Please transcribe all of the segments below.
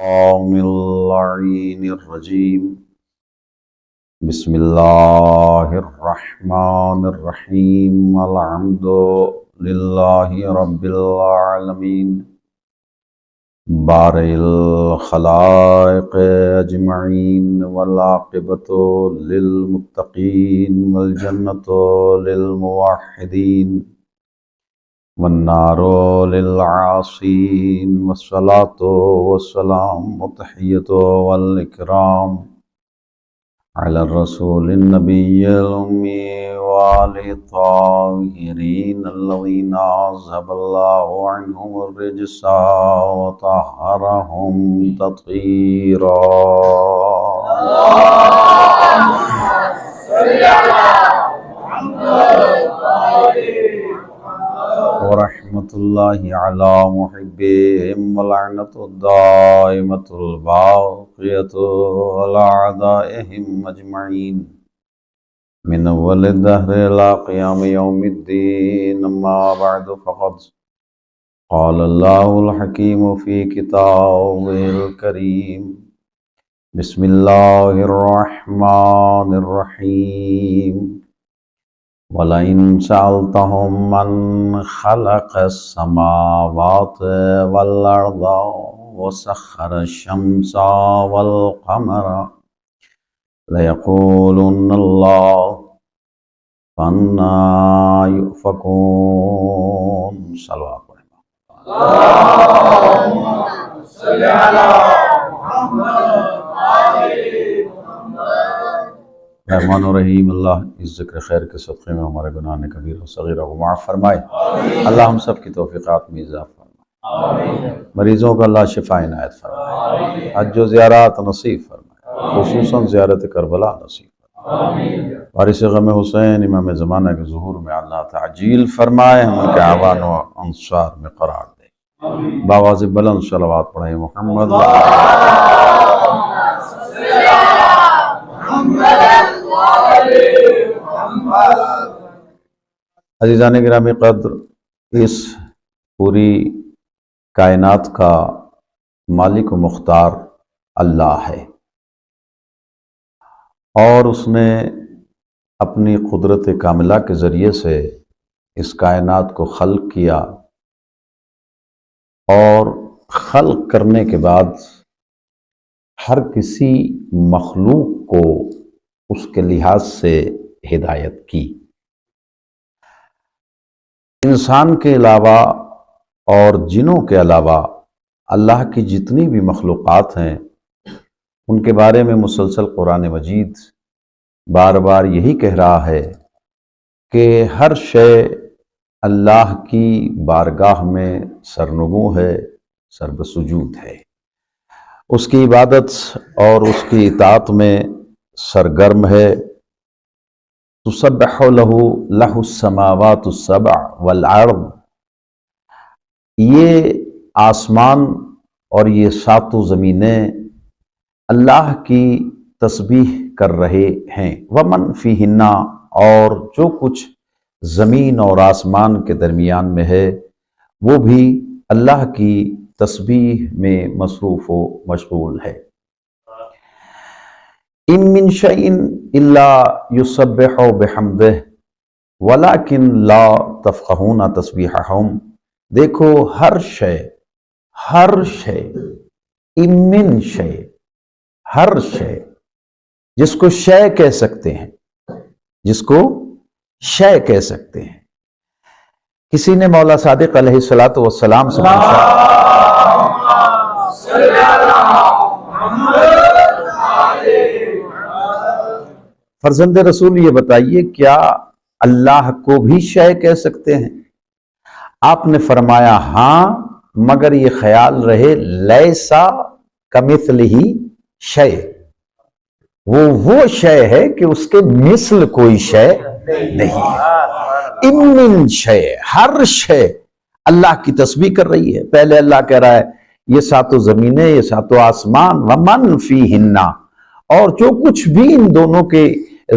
من اللعين الرجيم بسم الله الرحمن الرحيم الحمد لله رب العالمين بارئ الخلائق أجمعين والعاقبة للمتقين والجنة للموحدين والنار للعاصين والصلاة والسلام والتحية والإكرام على الرسول النبي الأمي وآله الطاهرين الذين أذهب الله عنهم الرجس وطهرهم تطهيرا. ورحمة الله على محبهم ولعنة الدائمة الباقية على أعدائهم أجمعين من أول الدهر إلى قيام يوم الدين. أما بعد فقد قال الله الحكيم في كتابه الكريم بسم الله الرحمن الرحيم وَلَئِن سَأَلْتَهُم مَّنْ خَلَقَ السَّمَاوَاتِ وَالْأَرْضَ وَسَخَّرَ الشَّمْسَ وَالْقَمَرَ لَيَقُولُنَّ اللَّهُ فَأَنَّىٰ يُؤْفَكُونَ. صلوات پڑھیں. اللهم صل على محمد رحمان و رحیم اللہ اس ذکر خیر کے صدقے میں ہمارے گناہ کبیرہ و صغیرہ کو معاف فرمائے. اللہ ہم سب کی توفیقات میں اضافہ فرمائے. مریضوں کو اللہ شفا عنایت فرمائے. حج و زیارات نصیب فرمائے. خصوصاً زیارت کربلا نصیب فرمائے. وارث غم حسین امام زمانہ کے ظہور میں اللہ تعجیل فرمائے. ہم ان کے اعوان و انصار میں قرار دے. باواز بلند صلوات پڑھیں. محمد عزیزان گرامی قدر، اس پوری کائنات کا مالک و مختار اللہ ہے، اور اس نے اپنی قدرت کاملہ کے ذریعے سے اس کائنات کو خلق کیا، اور خلق کرنے کے بعد ہر کسی مخلوق کو اس کے لحاظ سے ہدایت کی. انسان کے علاوہ اور جنوں کے علاوہ اللہ کی جتنی بھی مخلوقات ہیں ان کے بارے میں مسلسل قرآن مجید بار بار یہی کہہ رہا ہے کہ ہر شے اللہ کی بارگاہ میں سرنگوں ہے، سربسجود ہے، اس کی عبادت اور اس کی اطاعت میں سرگرم ہے. تسبح لہ السماوات السبع والارض، یہ آسمان اور یہ ساتوں زمینیں اللہ کی تسبیح کر رہے ہیں. ومن فیہن، اور جو کچھ زمین اور آسمان کے درمیان میں ہے وہ بھی اللہ کی تسبیح میں مصروف و مشغول ہے. ان من شیء الا یسبح بحمدہ ولکن لا تفقہون تسبیحہم. دیکھو ہر شے، ان من شیء، ہر شے جس کو شے کہہ سکتے ہیں، جس کو شے کہہ سکتے ہیں. کسی نے مولا صادق علیہ السلام سے پوچھا فرزند رسول یہ بتائیے کیا اللہ کو بھی شے کہہ سکتے ہیں؟ آپ نے فرمایا ہاں، مگر یہ خیال رہے لیسا کمثلہ شے، وہ شے ہے کہ اس کے مثل کوئی شے نہیں ہے. ان من شے، ہر شے اللہ کی تسبیح کر رہی ہے. پہلے اللہ کہہ رہا ہے یہ ساتوں زمینیں، یہ ساتوں آسمان، ومن فیہن، اور جو کچھ بھی ان دونوں کے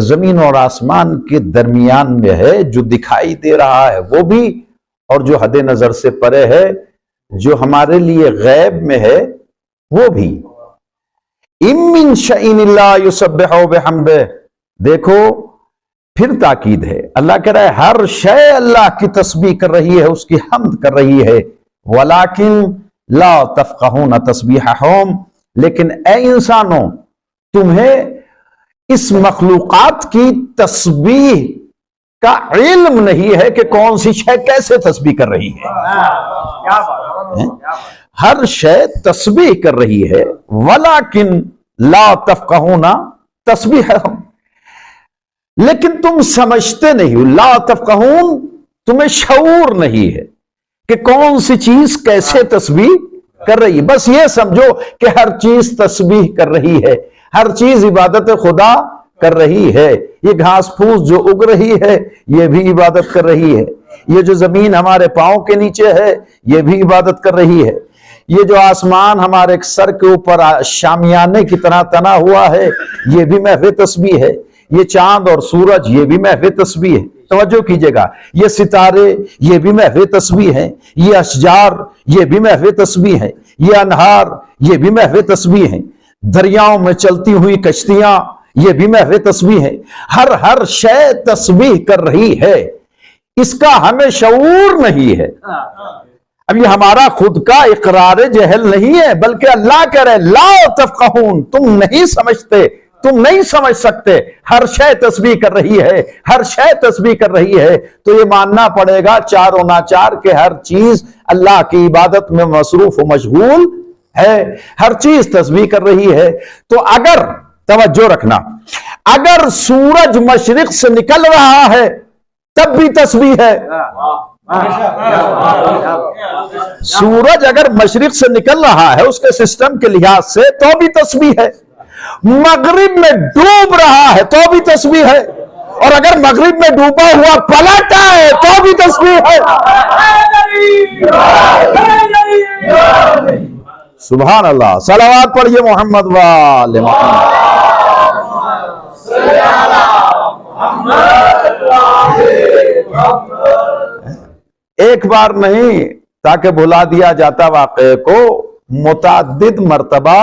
زمین اور آسمان کے درمیان میں ہے، جو دکھائی دے رہا ہے وہ بھی، اور جو حد نظر سے پرے ہے، جو ہمارے لیے غیب میں ہے وہ بھی اِمِّن شَيْءٍ إِلَّا يُسَبِّحُ بِحَمْدِهِ. دیکھو پھر تاکید ہے، اللہ کہہ رہا ہے ہر شے اللہ کی تسبیح کر رہی ہے، اس کی حمد کر رہی ہے، وَلَكِنْ لَا تَفْقَهُونَ تَسْبِيحَهُمْ، لیکن اے انسانوں تمہیں اس مخلوقات کی تسبیح کا علم نہیں ہے کہ کون سی شے کیسے تسبیح کر رہی ہے. ہر شے تسبیح کر رہی ہے، وَلَكِنْ لَا تَفْقَهُونَ تَسْبِيحَهُمْ، لیکن تم سمجھتے نہیں ہو. لا تفقہون، تمہیں شعور نہیں ہے کہ کون سی چیز کیسے تسبیح کر رہی ہے. بس یہ سمجھو کہ ہر چیز تسبیح کر رہی ہے، ہر چیز عبادت خدا کر رہی ہے. یہ گھاس پھوس جو اگ رہی ہے یہ بھی عبادت کر رہی ہے، یہ جو زمین ہمارے پاؤں کے نیچے ہے یہ بھی عبادت کر رہی ہے، یہ جو آسمان ہمارے سر کے اوپر شامیانے کی طرح تنا ہوا ہے یہ بھی محو تسبیح ہے، یہ چاند اور سورج یہ بھی محو تسبیح ہے. توجہ کیجئے گا، یہ ستارے یہ بھی محو تسبیح ہیں، یہ اشجار یہ بھی محو تسبیح ہیں، یہ انہار یہ بھی محو تسبیح ہیں، دریاؤں میں چلتی ہوئی کشتیاں یہ بھی محو تسبیح ہیں. ہر شے تسبیح کر رہی ہے، اس کا ہمیں شعور نہیں ہے. اب یہ ہمارا خود کا اقرار جہل نہیں ہے، بلکہ اللہ کہہ رہے لا تفقہون، تم نہیں سمجھتے، تم نہیں سمجھ سکتے. ہر شے تسبیح کر رہی ہے، ہر شے تسبیح کر رہی ہے. تو یہ ماننا پڑے گا چاروں ناچار کہ ہر چیز اللہ کی عبادت میں مصروف و مشغول ہے، ہر چیز تسبیح کر رہی ہے. تو اگر توجہ رکھنا، اگر سورج مشرق سے نکل رہا ہے تب بھی تسبیح ہے. سورج اگر مشرق سے نکل رہا ہے اس کے سسٹم کے لحاظ سے تو بھی تسبیح ہے، مغرب میں ڈوب رہا ہے تو بھی تسبیح ہے، اور اگر مغرب میں ڈوبا ہوا پلٹا ہے تو بھی تسبیح ہے. سبحان اللہ. صلوات پڑھیے محمد وآل محمد. ایک بار نہیں تاکہ بھلا دیا جاتا واقعے کو، متعدد مرتبہ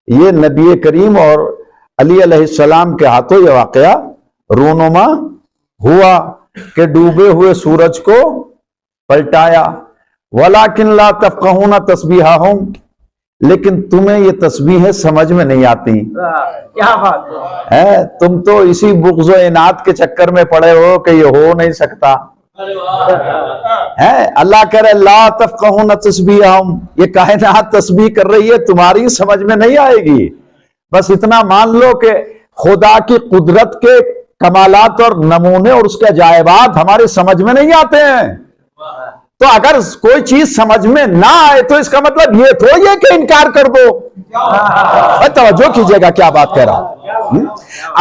یہ نبی کریم اور علی علیہ السلام کے ہاتھوں یہ واقعہ رونما ہوا کہ ڈوبے ہوئے سورج کو پلٹایا. وَلَكِنْ لَا تَفْقَهُونَ تَسْبِيحَهُمْ، لیکن تمہیں یہ تسبیحیں سمجھ میں نہیں آتی. کیا بات ہے، تم تو اسی بغض و عناد کے چکر میں پڑے ہو کہ یہ ہو نہیں سکتا. اللہ کہہ رہے لا تفقہون تسبیحہم، یہ کائنات تسبیح کر رہی ہے، تمہاری سمجھ میں نہیں آئے گی. بس اتنا مان لو کہ خدا کی قدرت کے کمالات اور نمونے اور اس کے عجائبات ہماری سمجھ میں نہیں آتے ہیں. تو اگر کوئی چیز سمجھ میں نہ آئے تو اس کا مطلب یہ تھوڑی ہے کہ انکار کر دو. توجہ کیجئے گا کیا بات کہہ رہا ہوں.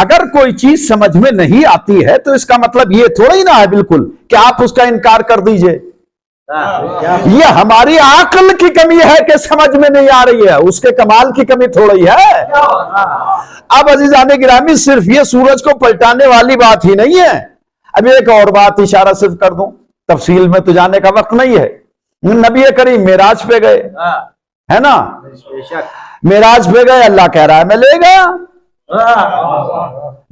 اگر کوئی چیز سمجھ میں نہیں آتی ہے تو اس کا مطلب یہ تھوڑی نہ ہے بالکل کہ آپ اس کا انکار کر دیجئے. یہ ہماری عقل کی کمی ہے کہ سمجھ میں نہیں آ رہی ہے، اس کے کمال کی کمی تھوڑی ہے. اب عزیزان گرامی صرف یہ سورج کو پلٹانے والی بات ہی نہیں ہے. اب ایک اور بات اشارہ صرف کر دوں، تفصیل میں تو جانے کا وقت نہیں ہے. نبی کریم معراج پہ گئے، ہے نا، معراج پہ گئے، اللہ کہہ رہا ہے میں لے گیا.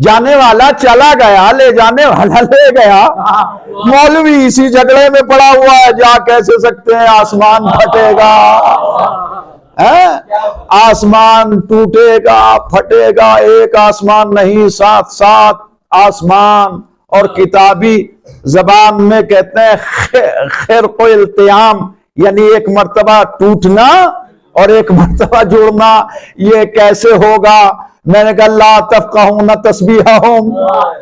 جانے والا چلا گیا، لے جانے والا لے گیا. مولوی اسی جھگڑے میں پڑا ہوا ہے، جا کیسے سکتے ہیں، آسمان پھٹے گا، آسمان ٹوٹے گا پھٹے گا. ایک آسمان نہیں، 7 آسمان. اور کتابی زبان میں کہتے ہیں خرق و التیام، یعنی ایک مرتبہ ٹوٹنا اور ایک مرتبہ جوڑنا. یہ کیسے ہوگا؟ میں نے کہا لا تفقہون تسبیحہم،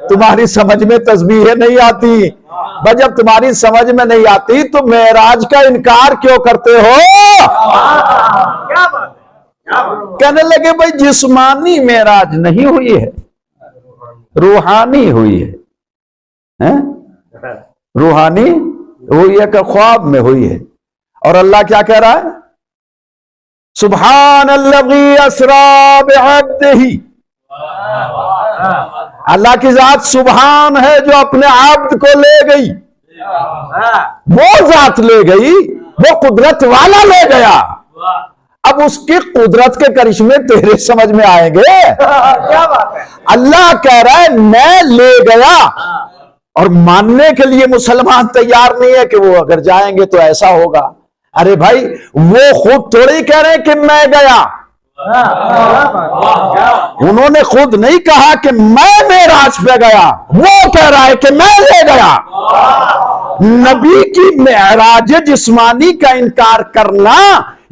تمہاری سمجھ میں تسبیحیں نہیں آتی. بس جب تمہاری سمجھ میں نہیں آتی تو معراج کا انکار کیوں کرتے ہو؟ کہنے لگے بھائی جسمانی معراج نہیں ہوئی ہے، روحانی ہوئی ہے. روحانی ہوئی ہے کہ خواب میں ہوئی ہے. اور اللہ کیا کہہ رہا ہے؟ سبحان الذی اسری بعبدہ. اللہ کی ذات سبحان ہے جو اپنے عبد کو لے گئی. وہ ذات لے گئی، وہ قدرت والا لے گیا. اب اب اس کی قدرت کے کرشمے تیرے سمجھ میں آئیں گے؟ کیا بات ہے؟ اللہ کہہ رہا ہے میں لے گیا، اور ماننے کے لیے مسلمان تیار نہیں ہے کہ وہ اگر جائیں گے تو ایسا ہوگا۔ ارے بھائی وہ خود تھوڑی کہہ رہے کہ میں گیا، انہوں نے خود نہیں کہا کہ میں معراج پہ گیا، وہ کہہ رہا ہے کہ میں لے گیا۔ نبی کی معراج جسمانی کا انکار کرنا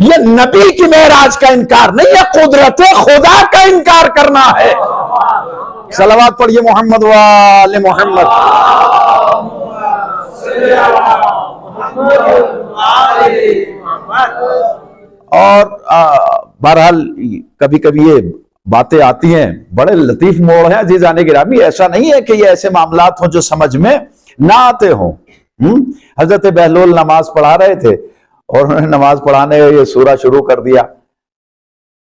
یہ نبی کی معراج کا انکار نہیں ہے، قدرت خدا کا انکار کرنا ہے۔ صلوات پڑھیے محمد وآل محمد۔ اور بہرحال کبھی کبھی یہ باتیں آتی ہیں، بڑے لطیف موڑ ہیں عزیزان گرامی، ایسا نہیں ہے کہ یہ ایسے معاملات ہوں جو سمجھ میں نہ آتے ہوں۔ حضرت بہلول نماز پڑھا رہے تھے اور انہوں نے نماز پڑھانے یہ سورہ شروع کر دیا،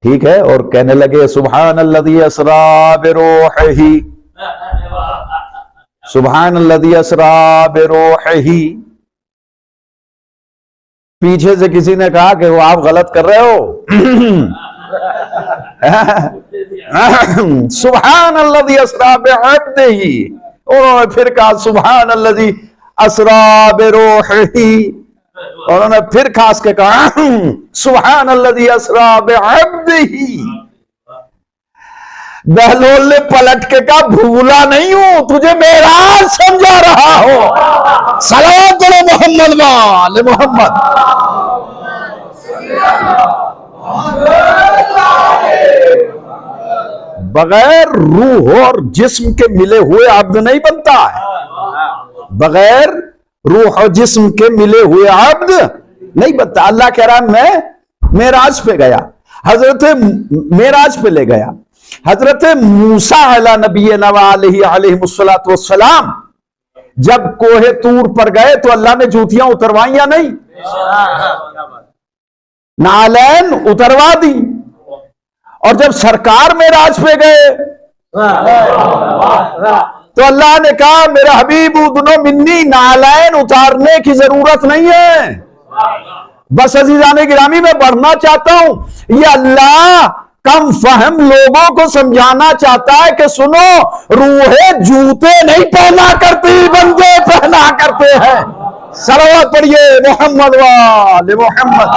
ٹھیک ہے، اور کہنے لگے سبحان الذی اسریٰ بروحہ، سبحان الذی اسریٰ بروحہ۔ پیچھے سے کسی نے کہا کہ وہ آپ غلط کر رہے ہو، سبحان الذی اسریٰ بعبدہ، انہوں نے پھر کہا سبحان الذی اسریٰ بروحہ، اور انہوں نے پھر خاص کے کہا سبحان الذی اسریٰ بعبدہ۔ بہلول نے پلٹ کے کہا بھولا نہیں ہوں، تجھے معراج سمجھا رہا ہو۔ صلوات علی محمد وآل محمد۔ بغیر روح اور جسم کے ملے ہوئے عبد نہیں بنتا ہے، بغیر روح اور جسم کے ملے ہوئے عبد نہیں بنتا۔ اللہ کہہ رہا ہے میں معراج پہ گیا، حضرت معراج پہ لے گیا۔ حضرت موسیٰ علیہ نبینا علیہ السلام جب کوہ طور پر گئے تو اللہ نے جوتیاں اتروائیں یا نہیں؟ نعلین اتروا دی۔ اور جب سرکار معراج پہ گئے تو اللہ نے کہا میرا حبیب ادنو منی، نعلین اتارنے کی ضرورت نہیں ہے۔ بس عزیزان گرامی میں بڑھنا چاہتا ہوں، یہ اللہ کم فہم لوگوں کو سمجھانا چاہتا ہے کہ سنو، روحیں جوتے نہیں پہنا کرتی، بندے پہنا کرتے ہیں۔ صلوات پڑھیے محمد وآل محمد۔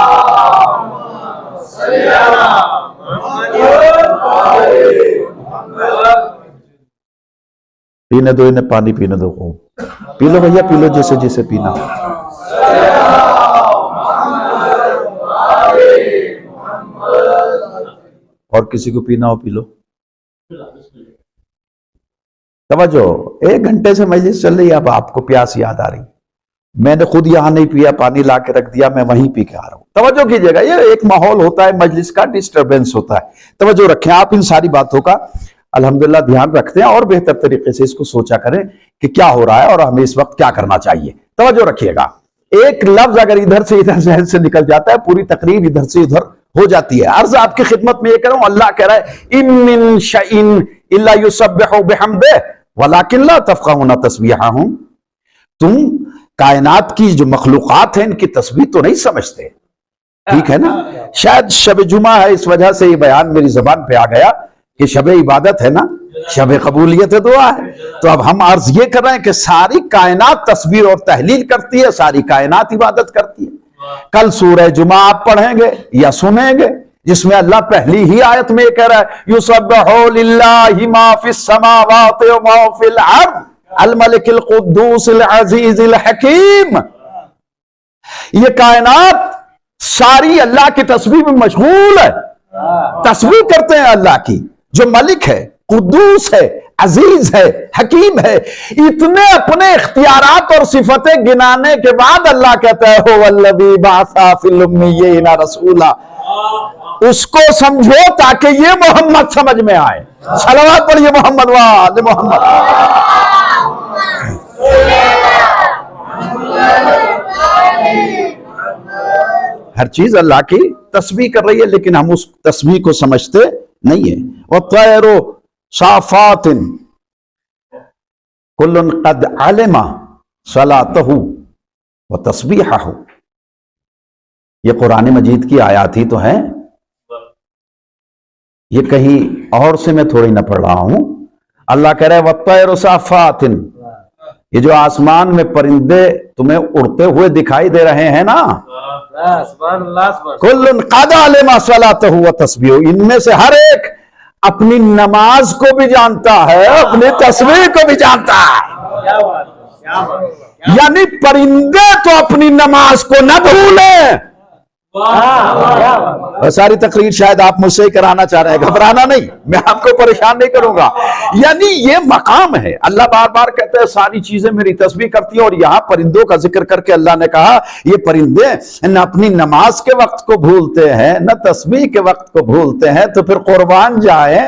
پینے دو انہیں، پانی پینے دو، پی لو بھیا، پی لو جیسے جیسے پینا۔ اور کسی کو پینا ہو پی لو۔ توجہ، 1 گھنٹے سے مجلس چل رہی ہے، اب آپ کو پیاس یاد آ رہی، میں نے خود یہاں نہیں پیا، پانی لا کے رکھ دیا، میں وہیں پی کے آ رہا ہوں۔ توجہ کیجئے گا، یہ ایک ماحول ہوتا ہے مجلس کا، ڈسٹربنس ہوتا ہے، توجہ رکھیں۔ آپ ان ساری باتوں کا الحمدللہ دھیان رکھتے ہیں اور بہتر طریقے سے اس کو سوچا کریں کہ کیا ہو رہا ہے اور ہمیں اس وقت کیا کرنا چاہیے۔ توجہ رکھیے گا، ایک لفظ اگر ادھر سے ادھر ذہن سے نکل جاتا ہے، پوری تقریر ادھر سے ادھر ہو جاتی ہے۔ عرض آپ کی خدمت میں یہ کہہ رہا ہوں، اللہ کہہ رہا ہے ان من شیء الا یسبح بحمدہ ولکن لا تفقہون تسبیحہم، تم کائنات کی جو مخلوقات ہیں ان کی تسبیح تو نہیں سمجھتے، ٹھیک ہے نا؟ شاید شب جمعہ ہے اس وجہ سے یہ بیان میری زبان پہ آ گیا کہ شب عبادت ہے نا، شب قبولیت دعا ہے، تو اب ہم عرض یہ کر رہے ہیں کہ ساری کائنات تسبیح اور تحلیل کرتی ہے، ساری کائنات عبادت کرتی ہے۔ کل سورہ جمعہ آپ پڑھیں گے یا سنیں گے جس میں اللہ پہلی ہی آیت میں یہ کہہ رہا ہے یسبح للہ ما فی السماوات و ما فی الارض الملک القدوس العزیز الحکیم۔ یہ کائنات ساری اللہ کی تسبیح میں مشغول ہے، تسبیح کرتے ہیں اللہ کی، جو ملک ہے، قدوس ہے، عزیز ہے، حکیم ہے۔ اتنے اپنے اختیارات اور صفتیں گنانے کے بعد اللہ کہتا ہے هو الذی بعث فی الامیین رسولا، اس کو سمجھو تاکہ یہ محمد سمجھ میں آئے۔ صلوات پڑھیے محمد وآل محمد۔ ہر چیز اللہ کی تسبیح کر رہی ہے لیکن ہم اس تسبیح کو سمجھتے نہیں ہیں۔ وَالطَّيْرُ صَافَاتٍ كُلٌّ قَدْ عَلِمَ صَلَاتَهُ وَتَسْبِيحَهُ، یہ قرآن مجید کی آیات ہی تو ہیں یہ کہیں اور سے میں تھوڑی نہ پڑھ رہا ہوں. اللہ کہہ رہے وَالطَّيْرُ صَافَّاتٍ، یہ جو آسمان میں پرندے تمہیں اڑتے ہوئے دکھائی دے رہے ہیں نا، سبحان اللہ سبحان کُلٌّ قَدْ عَلِمَ صَلَاتَهُ وَتَسْبِيحَهُ، ان میں سے ہر ایک اپنی نماز کو بھی جانتا ہے، اپنی تسبیح کو بھی جانتا ہے. اللہ. کیا بات ہے، کیا بات ہے. یعنی پرندے تو اپنی نماز کو نہ بھولیں. اور ساری تقریر شاید آپ مجھ سے ہی کرانا چاہ رہے ہیں، گھبرانا نہیں، میں آپ کو پریشان نہیں کروں گا. یعنی یہ مقام ہے. اللہ بار بار کہتے ہیں ساری چیزیں میری تسبیح کرتی ہیں، اور یہاں پرندوں کا ذکر کر کے اللہ نے کہا یہ پرندے نہ اپنی نماز کے وقت کو بھولتے ہیں نہ تسبیح کے وقت کو بھولتے ہیں. تو پھر قربان جائیں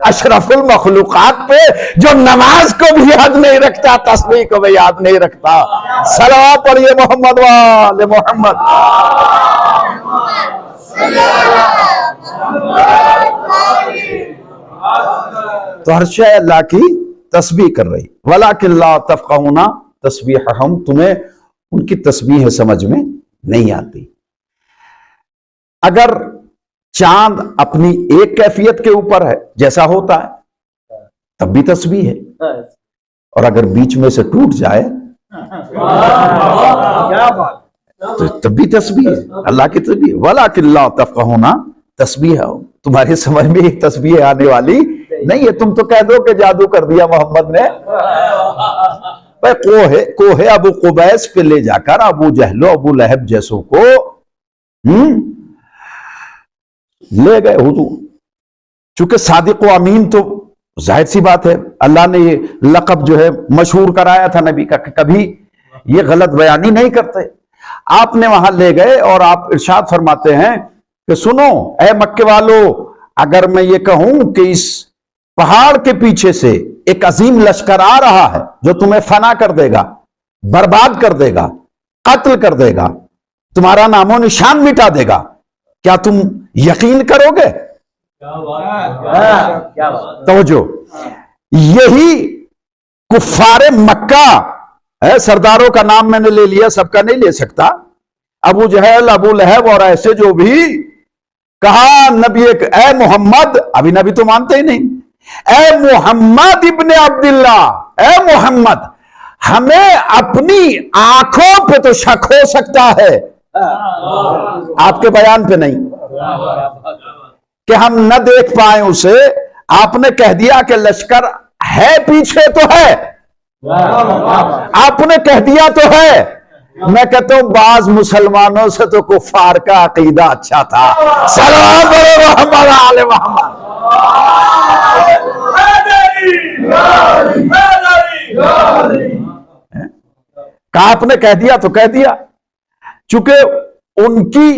اشرف المخلوقات پہ جو نماز کو بھی یاد نہیں رکھتا، تسبیح کو بھی یاد نہیں رکھتا. صلوات پڑھیے محمد وآل محمد. تو ہر شے اللہ کی تسبیح کر رہی. وَلَكِنْ لَا تَفْقَهُونَ تَسْبِيحَهُمْ، تمہیں ان کی تسبیح سمجھ میں نہیں آتی. اگر چاند اپنی ایک کیفیت کے اوپر ہے جیسا ہوتا ہے تب بھی تسبیح ہے، اور اگر بیچ میں سے ٹوٹ جائے کیا بات ہے. تو تب بھی تسبیح ہے، اللہ کی تسبیح. وَلَكِنْ لَا تَفْقَهُونَ تَسْبِيحَهُمْ، تمہاری سمجھ میں ایک تسبیح آنے والی نہیں ہے. تم تو کہہ دو کہ جادو کر دیا محمد نے. کوہ ابو قبیس پہ لے جا کر ابو جہل و ابو لہب جیسوں کو لے گئے حضور. چونکہ صادق و امین تو ظاہر سی بات ہے، اللہ نے یہ لقب جو ہے مشہور کرایا تھا نبی کا کہ کبھی یہ غلط بیانی نہیں کرتے. آپ نے وہاں لے گئے اور آپ ارشاد فرماتے ہیں کہ سنو اے مکے والو، اگر میں یہ کہوں کہ اس پہاڑ کے پیچھے سے ایک عظیم لشکر آ رہا ہے جو تمہیں فنا کر دے گا، برباد کر دے گا، قتل کر دے گا، تمہارا نام و نشان مٹا دے گا، کیا تم یقین کرو گے؟ توجہ، یہی کفار مکہ، سرداروں کا نام میں نے لے لیا، سب کا نہیں لے سکتا، ابو جہل ابو لہب اور ایسے جو بھی کہا نبی، اے محمد، ابھی نبی تو مانتے ہی نہیں، اے محمد ابن عبداللہ، اے محمد، ہمیں اپنی آنکھوں پہ تو شک ہو سکتا ہے، آپ کے بیان پہ نہیں، کہ ہم نہ دیکھ پائیں اسے. آپ نے کہہ دیا کہ لشکر ہے پیچھے تو ہے، آپ نے کہہ دیا تو ہے. میں کہتا ہوں بعض مسلمانوں سے تو کفار کا عقیدہ اچھا تھا. صلوات محمد آل محمد. کہا آپ نے کہہ دیا تو کہہ دیا. چونکہ ان کی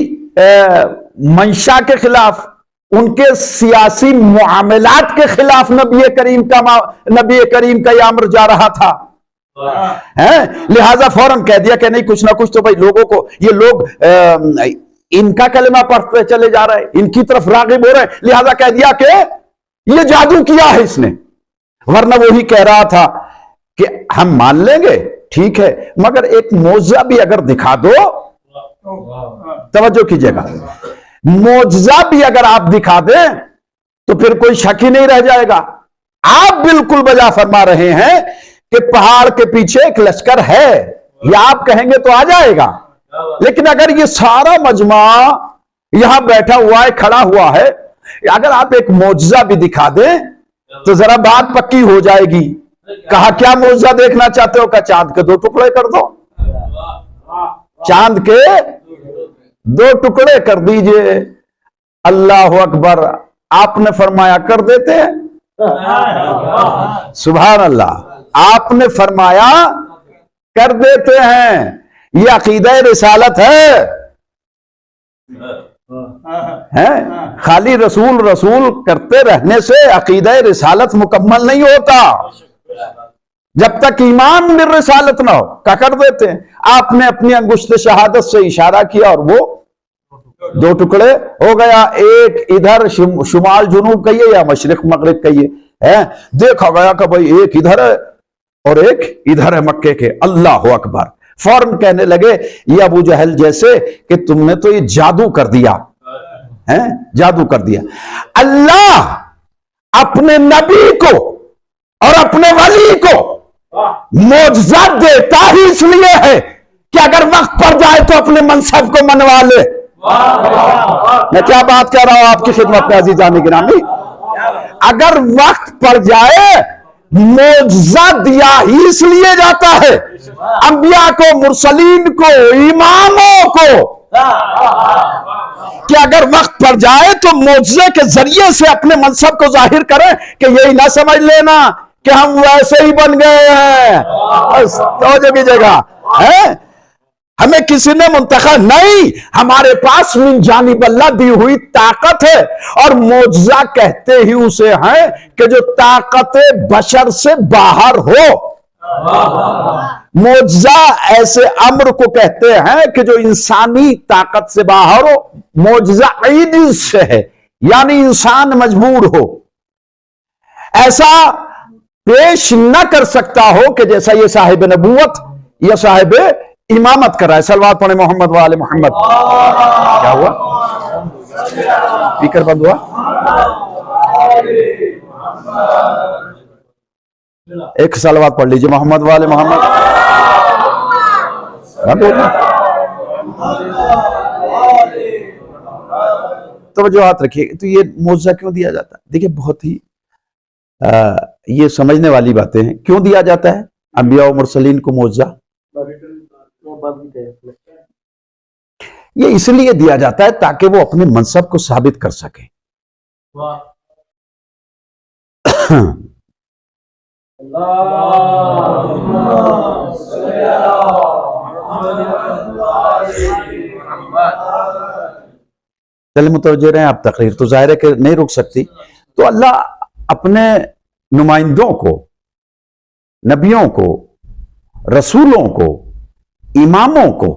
منشا کے خلاف، ان کے سیاسی معاملات کے خلاف نبی کریم کا یہ امر جا رہا تھا، لہذا فوراً کہہ دیا کہ نہیں، کچھ نہ کچھ تو بھائی لوگوں کو، یہ لوگ ان کا کلمہ پڑھتے چلے جا رہے ہیں، ان کی طرف راغب ہو رہے ہیں، لہذا کہہ دیا کہ یہ جادو کیا ہے اس نے. ورنہ وہی کہہ رہا تھا کہ ہم مان لیں گے، ٹھیک ہے، مگر ایک معجزہ بھی اگر دکھا دو. توجہ کیجئے گا، معجزہ بھی اگر آپ دکھا دیں تو پھر کوئی شک ہی نہیں رہ جائے گا. آپ بالکل بجا فرما رہے ہیں کہ پہاڑ کے پیچھے ایک لشکر ہے، یا آپ کہیں گے تو آ جائے گا. لیکن اگر یہ سارا مجمع یہاں بیٹھا ہوا ہے، کھڑا ہوا ہے، اگر آپ ایک معجزہ بھی دکھا دیں تو ذرا بات پکی ہو جائے گی. کہا کیا معجزہ دیکھنا چاہتے ہو؟ کہ چاند کے 2 ٹکڑے کر دو، چاند کے 2 ٹکڑے کر دیجئے. اللہ اکبر. آپ نے فرمایا کر دیتے ہیں. سبحان اللہ. آپ نے فرمایا کر دیتے ہیں. یہ عقیدہ رسالت ہے. خالی رسول رسول کرتے رہنے سے عقیدہ رسالت مکمل نہیں ہوتا. جب تک ایمان بالرسالت نہ ہو کیا کر دیتے ہیں. آپ نے اپنی انگشت شہادت سے اشارہ کیا اور وہ 2 ٹکڑے ہو گیا. ایک ادھر شمال جنوب کہیے یا مشرق مغرب کہیے، دیکھا گیا کہ بھئی ایک ادھر ہے اور ایک ادھر ہے مکے کے. اللہ اکبر. فوراً کہنے لگے یہ ابو جہل جیسے کہ تم نے تو یہ جادو کر دیا. جادو کر دیا. اللہ اپنے نبی کو اور اپنے ولی کو معجزہ دیتا ہی اس لیے ہے کہ اگر وقت پڑ جائے تو اپنے منصب کو منوا لے. میں کیا بات کر رہا ہوں آپ کی خدمت میں عزیزان گرامی. اگر وقت پڑ جائے معجزہ دیا ہی اس لیے جاتا ہے انبیاء کو، مرسلین کو، اماموں کو، کہ اگر وقت پڑ جائے تو معجزے کے ذریعے سے اپنے منصب کو ظاہر کریں کہ یہی نہ سمجھ لینا کہ ہم ویسے ہی بن گئے ہیں. توجہ کیجیے گا، ہمیں کسی نے منتخب نہیں، ہمارے پاس من جانب اللہ دی ہوئی طاقت ہے، اور معجزہ کہتے ہی اسے ہیں کہ جو طاقت بشر سے باہر ہو. معجزہ ایسے امر کو کہتے ہیں کہ جو انسانی طاقت سے باہر ہو. معجزہ عجز سے ہے، یعنی انسان مجبور ہو، ایسا پیش نہ کر سکتا ہو کہ جیسا یہ صاحب نبوت یا صاحب امامت کر رہا ہے. صلوات پڑھیں محمد و آل محمد. کیا ہوا؟ اسپیکر بند ہوا؟ ایک صلوات پڑھ لیجئے محمد و آل محمد. توجہات رکھیے. تو یہ معجزہ کیوں دیا جاتا ہے؟ دیکھیں بہت ہی یہ سمجھنے والی باتیں ہیں. کیوں دیا جاتا ہے انبیاء و مرسلین کو معجزہ؟ یہ اس لیے دیا جاتا ہے تاکہ وہ اپنے منصب کو ثابت کر سکیں. چلے متوجہ رہے ہیں آپ. تقریر تو ظاہر ہے کہ نہیں رک سکتی. تو اللہ اپنے نمائندوں کو، نبیوں کو، رسولوں کو، اماموں کو،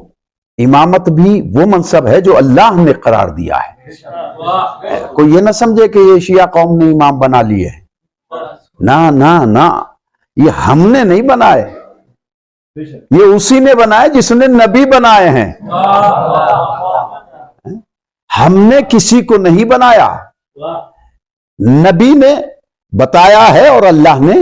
امامت بھی وہ منصب ہے جو اللہ نے قرار دیا ہے. کوئی یہ نہ سمجھے کہ یہ شیعہ قوم نے امام بنا لیے ہیں. نہ نہ نہ، یہ ہم نے نہیں بنائے، یہ اسی نے بنائے جس نے نبی بنائے ہیں. ہم نے کسی کو نہیں بنایا، نبی نے بتایا ہے اور اللہ نے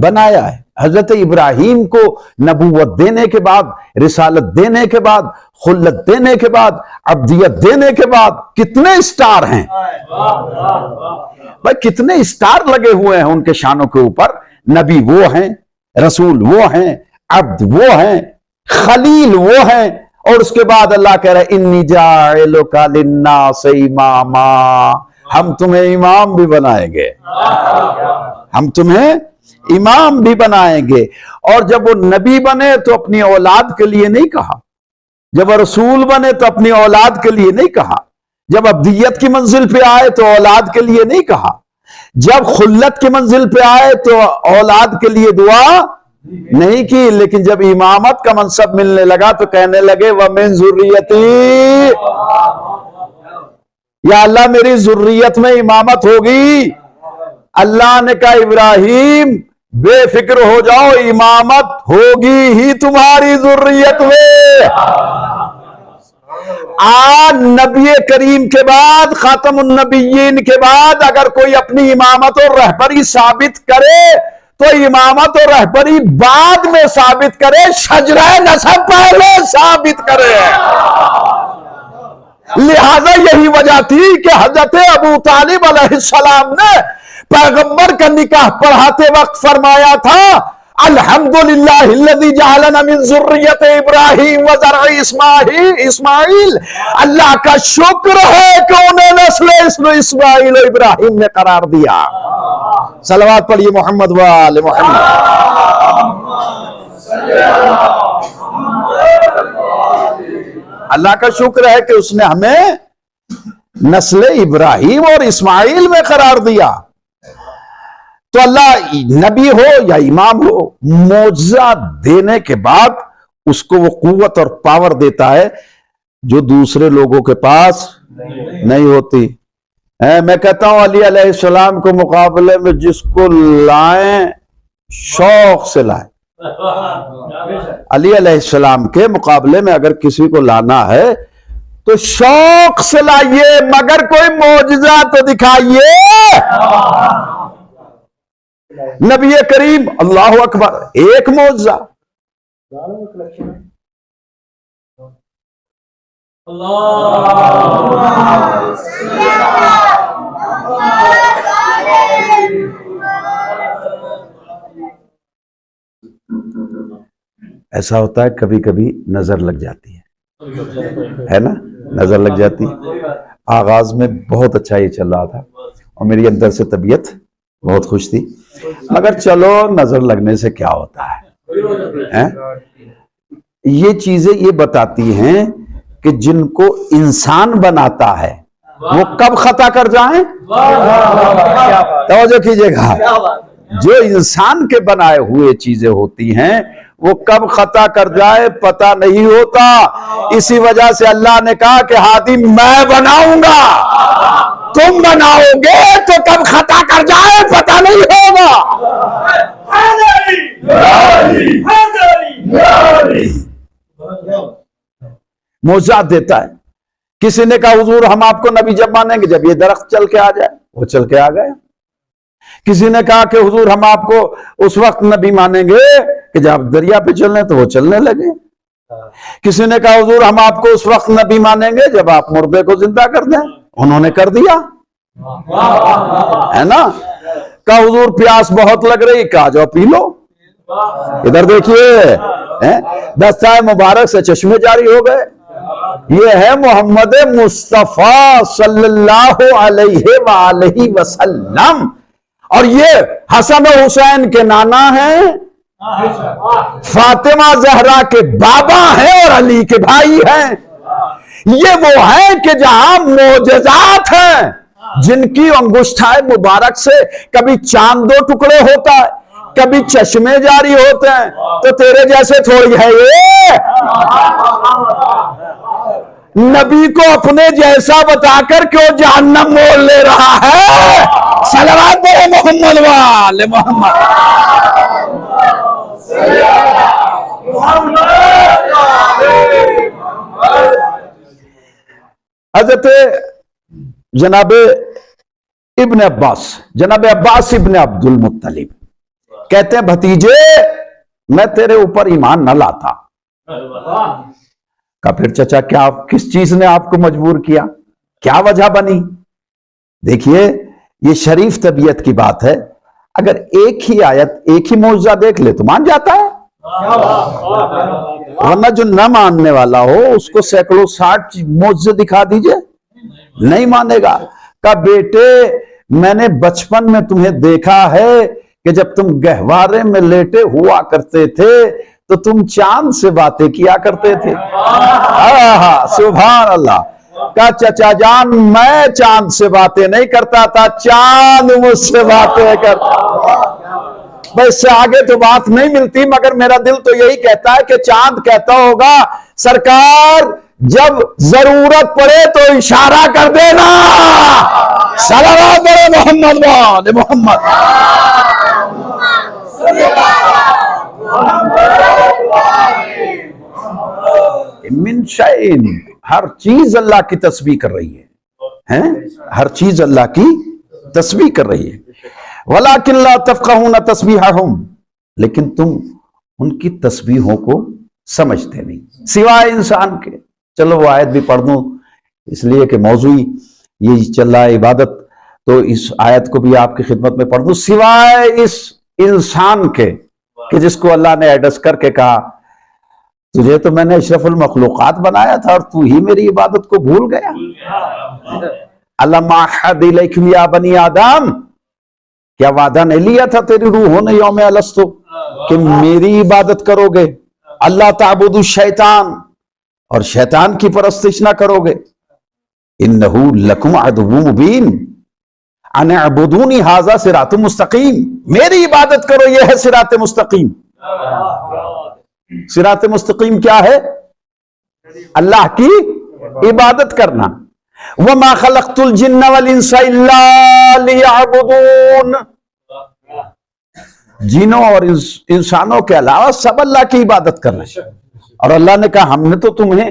بنایا ہے. حضرت ابراہیم کو نبوت دینے کے بعد، رسالت دینے کے بعد، خلت دینے کے بعد، عبدیت دینے کے بعد کتنے اسٹار ہیں بھائی، کتنے اسٹار لگے ہوئے ہیں ان کے شانوں کے اوپر. نبی وہ ہیں، رسول وہ ہیں، عبد وہ ہیں، خلیل وہ ہیں. اور اس کے بعد اللہ کہہ رہے انی جاعلک للناس اماما، ہم تمہیں امام بھی بنائیں گے، ہم تمہیں امام بھی بنائیں گے. اور جب وہ نبی بنے تو اپنی اولاد کے لیے نہیں کہا، جب وہ رسول بنے تو اپنی اولاد کے لیے نہیں کہا، جب عبدیت کی منزل پہ آئے تو اولاد کے لیے نہیں کہا، جب خلت کی منزل پہ آئے تو اولاد کے لیے دعا نہیں کی. لیکن جب امامت کا منصب ملنے لگا تو کہنے لگے وَمِن ذُرِّيَّتِي، یا اللہ میری ذریت میں امامت ہوگی. اللہ نے کہا ابراہیم بے فکر ہو جاؤ، امامت ہوگی ہی تمہاری ذریت میں. نبی کریم کے بعد، خاتم النبیین کے بعد اگر کوئی اپنی امامت اور رہبری ثابت کرے تو امامت اور رہبری بعد میں ثابت کرے، شجرہ نسب پہلے ثابت کرے. لہذا یہی وجہ تھی کہ حضرت ابو طالب علیہ السلام نے پیغمبر کا نکاح پڑھاتے وقت فرمایا تھا الحمدللہ الذی جعلنا من ذریت ابراہیم و زرع اسماعیل. اللہ کا شکر ہے کہ انہیں نسل اسماعیل و ابراہیم نے قرار دیا. صلوات پڑھیے محمد و آل محمد. اللہ کا شکر ہے کہ اس نے ہمیں نسل ابراہیم اور اسماعیل میں قرار دیا. تو اللہ نبی ہو یا امام ہو، معجزہ دینے کے بعد اس کو وہ قوت اور پاور دیتا ہے جو دوسرے لوگوں کے پاس نہیں ہوتی. میں کہتا ہوں علی علیہ السلام کو مقابلے میں جس کو لائیں شوق سے لائیں. علی علیہ السلام کے مقابلے میں اگر کسی کو لانا ہے تو شوق سے لائیے مگر کوئی معجزہ تو دکھائیے۔ نبی کریم اللہ اکبر ایک معجزہ، ایسا ہوتا ہے کبھی کبھی نظر لگ جاتی ہے نا، نظر لگ جاتی ہے۔ آغاز میں بہت اچھا یہ چل رہا تھا اور میری اندر سے طبیعت بہت خوش تھی، مگر چلو نظر لگنے سے کیا ہوتا ہے۔ یہ چیزیں یہ بتاتی ہیں کہ جن کو انسان بناتا ہے وہ کب خطا کر جائیں، توجہ کیجئے گا، جو انسان کے بنائے ہوئے چیزیں ہوتی ہیں وہ کب خطا کر جائے پتہ نہیں ہوتا۔ اسی وجہ سے اللہ نے کہا کہ ہادی میں بناؤں گا، تم بناؤ گے تو کب خطا کر جائے پتہ نہیں ہوگا۔ معجزات دیتا ہے۔ کسی نے کہا حضور ہم آپ کو نبی جب مانیں گے جب یہ درخت چل کے آ جائے، وہ چل کے آ گئے۔ کسی نے کہا کہ حضور ہم آپ کو اس وقت نبی مانیں گے کہ جب دریا پہ چلنے تو وہ چلنے لگے۔ کسی نے کہا حضور ہم آپ کو اس وقت نبی مانیں گے جب آپ مردے کو زندہ کر دیں، انہوں نے کر دیا ہے نا۔ کہا حضور پیاس بہت لگ رہی، کہا جاؤ پی لو، ادھر دیکھیے دستہ مبارک سے چشمے جاری ہو گئے۔ یہ ہے محمد مصطفیٰ صلی اللہ علیہ وآلہ وسلم، اور یہ حسن و حسین کے نانا ہیں، فاطمہ زہرا کے بابا ہیں اور علی کے بھائی ہیں۔ یہ وہ ہیں کہ جہاں معجزات ہیں، جن کی انگشتائے مبارک سے کبھی چاند دو ٹکڑے ہوتا ہے، کبھی چشمے جاری ہوتے ہیں، تو تیرے جیسے تھوڑی ہے یہ۔ نبی کو اپنے جیسا بتا کر کیوں جہنم مول لے رہا ہے؟ صلوات پڑھو محمد وآل محمد۔ حضرت جناب ابن عباس ابن عبد المطلب کہتے ہیں بھتیجے میں تیرے اوپر ایمان نہ لاتا۔ کہا پھر چچا کیا کس چیز نے آپ کو مجبور کیا، کیا وجہ بنی؟ دیکھیے یہ شریف طبیعت کی بات ہے، اگر ایک ہی آیت ایک ہی معجزہ دیکھ لے تو مان جاتا ہے، ورنہ جو نہ ماننے والا ہو اس کو سینکڑوں 60 معجزے دکھا دیجئے نہیں مانے گا۔ کہا بیٹے میں نے بچپن میں تمہیں دیکھا ہے کہ جب تم گہوارے میں لیٹے ہوا کرتے تھے تو تم چاند سے باتیں کیا کرتے تھے۔ سبحان اللہ۔ کہا چچا جان میں چاند سے باتیں نہیں کرتا تھا، چاند مجھ سے باتیں کرتا۔ بس اس سے آگے تو بات نہیں ملتی، مگر میرا دل تو یہی کہتا ہے کہ چاند کہتا ہوگا سرکار جب ضرورت پڑے تو اشارہ کر دینا۔ صلوات محمد وآل محمد۔ من شیء، ہر چیز اللہ کی تسبیح کر رہی ہے، ہر چیز اللہ کی تسبیح کر رہی ہے۔ وَلَكِنْ لَا تَفْقَهُونَ تَسْبِيحَهُمْ، لیکن تم ان کی تسبیحوں کو سمجھتے نہیں سوائے انسان کے۔ چلو وہ آیت بھی پڑھ دوں اس لیے کہ موضوع یہ چل رہا ہے عبادت، تو اس آیت کو بھی آپ کی خدمت میں پڑھ دوں۔ سوائے اس انسان کے کہ جس کو اللہ نے ایڈریس کر کے کہا تجھے تو میں نے اشرف المخلوقات بنایا تھا اور تو ہی میری عبادت کو بھول گیا۔ أَلَمْ أَعْهَدْ إِلَيْكُمْ يَا بَنِي آدم، کیا وعدہ نہیں لیا تھا تیری روحوں نے یوم الستو کہ میری عبادت کرو گے؟ اللہ تعبدوا الشیطان، اور شیطان کی پرستش نہ کرو گے۔ إِنَّهُ لَكُمْ عَدُوٌّ مُبِينٌ أَنِ اعْبُدُونِي هَذَا صِرَاطٌ مُسْتَقِيمٌ، میری عبادت کرو یہ ہے صراط مستقیم۔ صراط مستقیم کیا ہے؟ اللہ کی عبادت کرنا۔ وَمَا خَلَقْتُ الْجِنَّ وَالْإِنسَ إِلَّا لِيَعْبُدُونَ، جنوں اور انسانوں کے علاوہ سب اللہ کی عبادت کرنا۔ اور اللہ نے کہا ہم نے تو تمہیں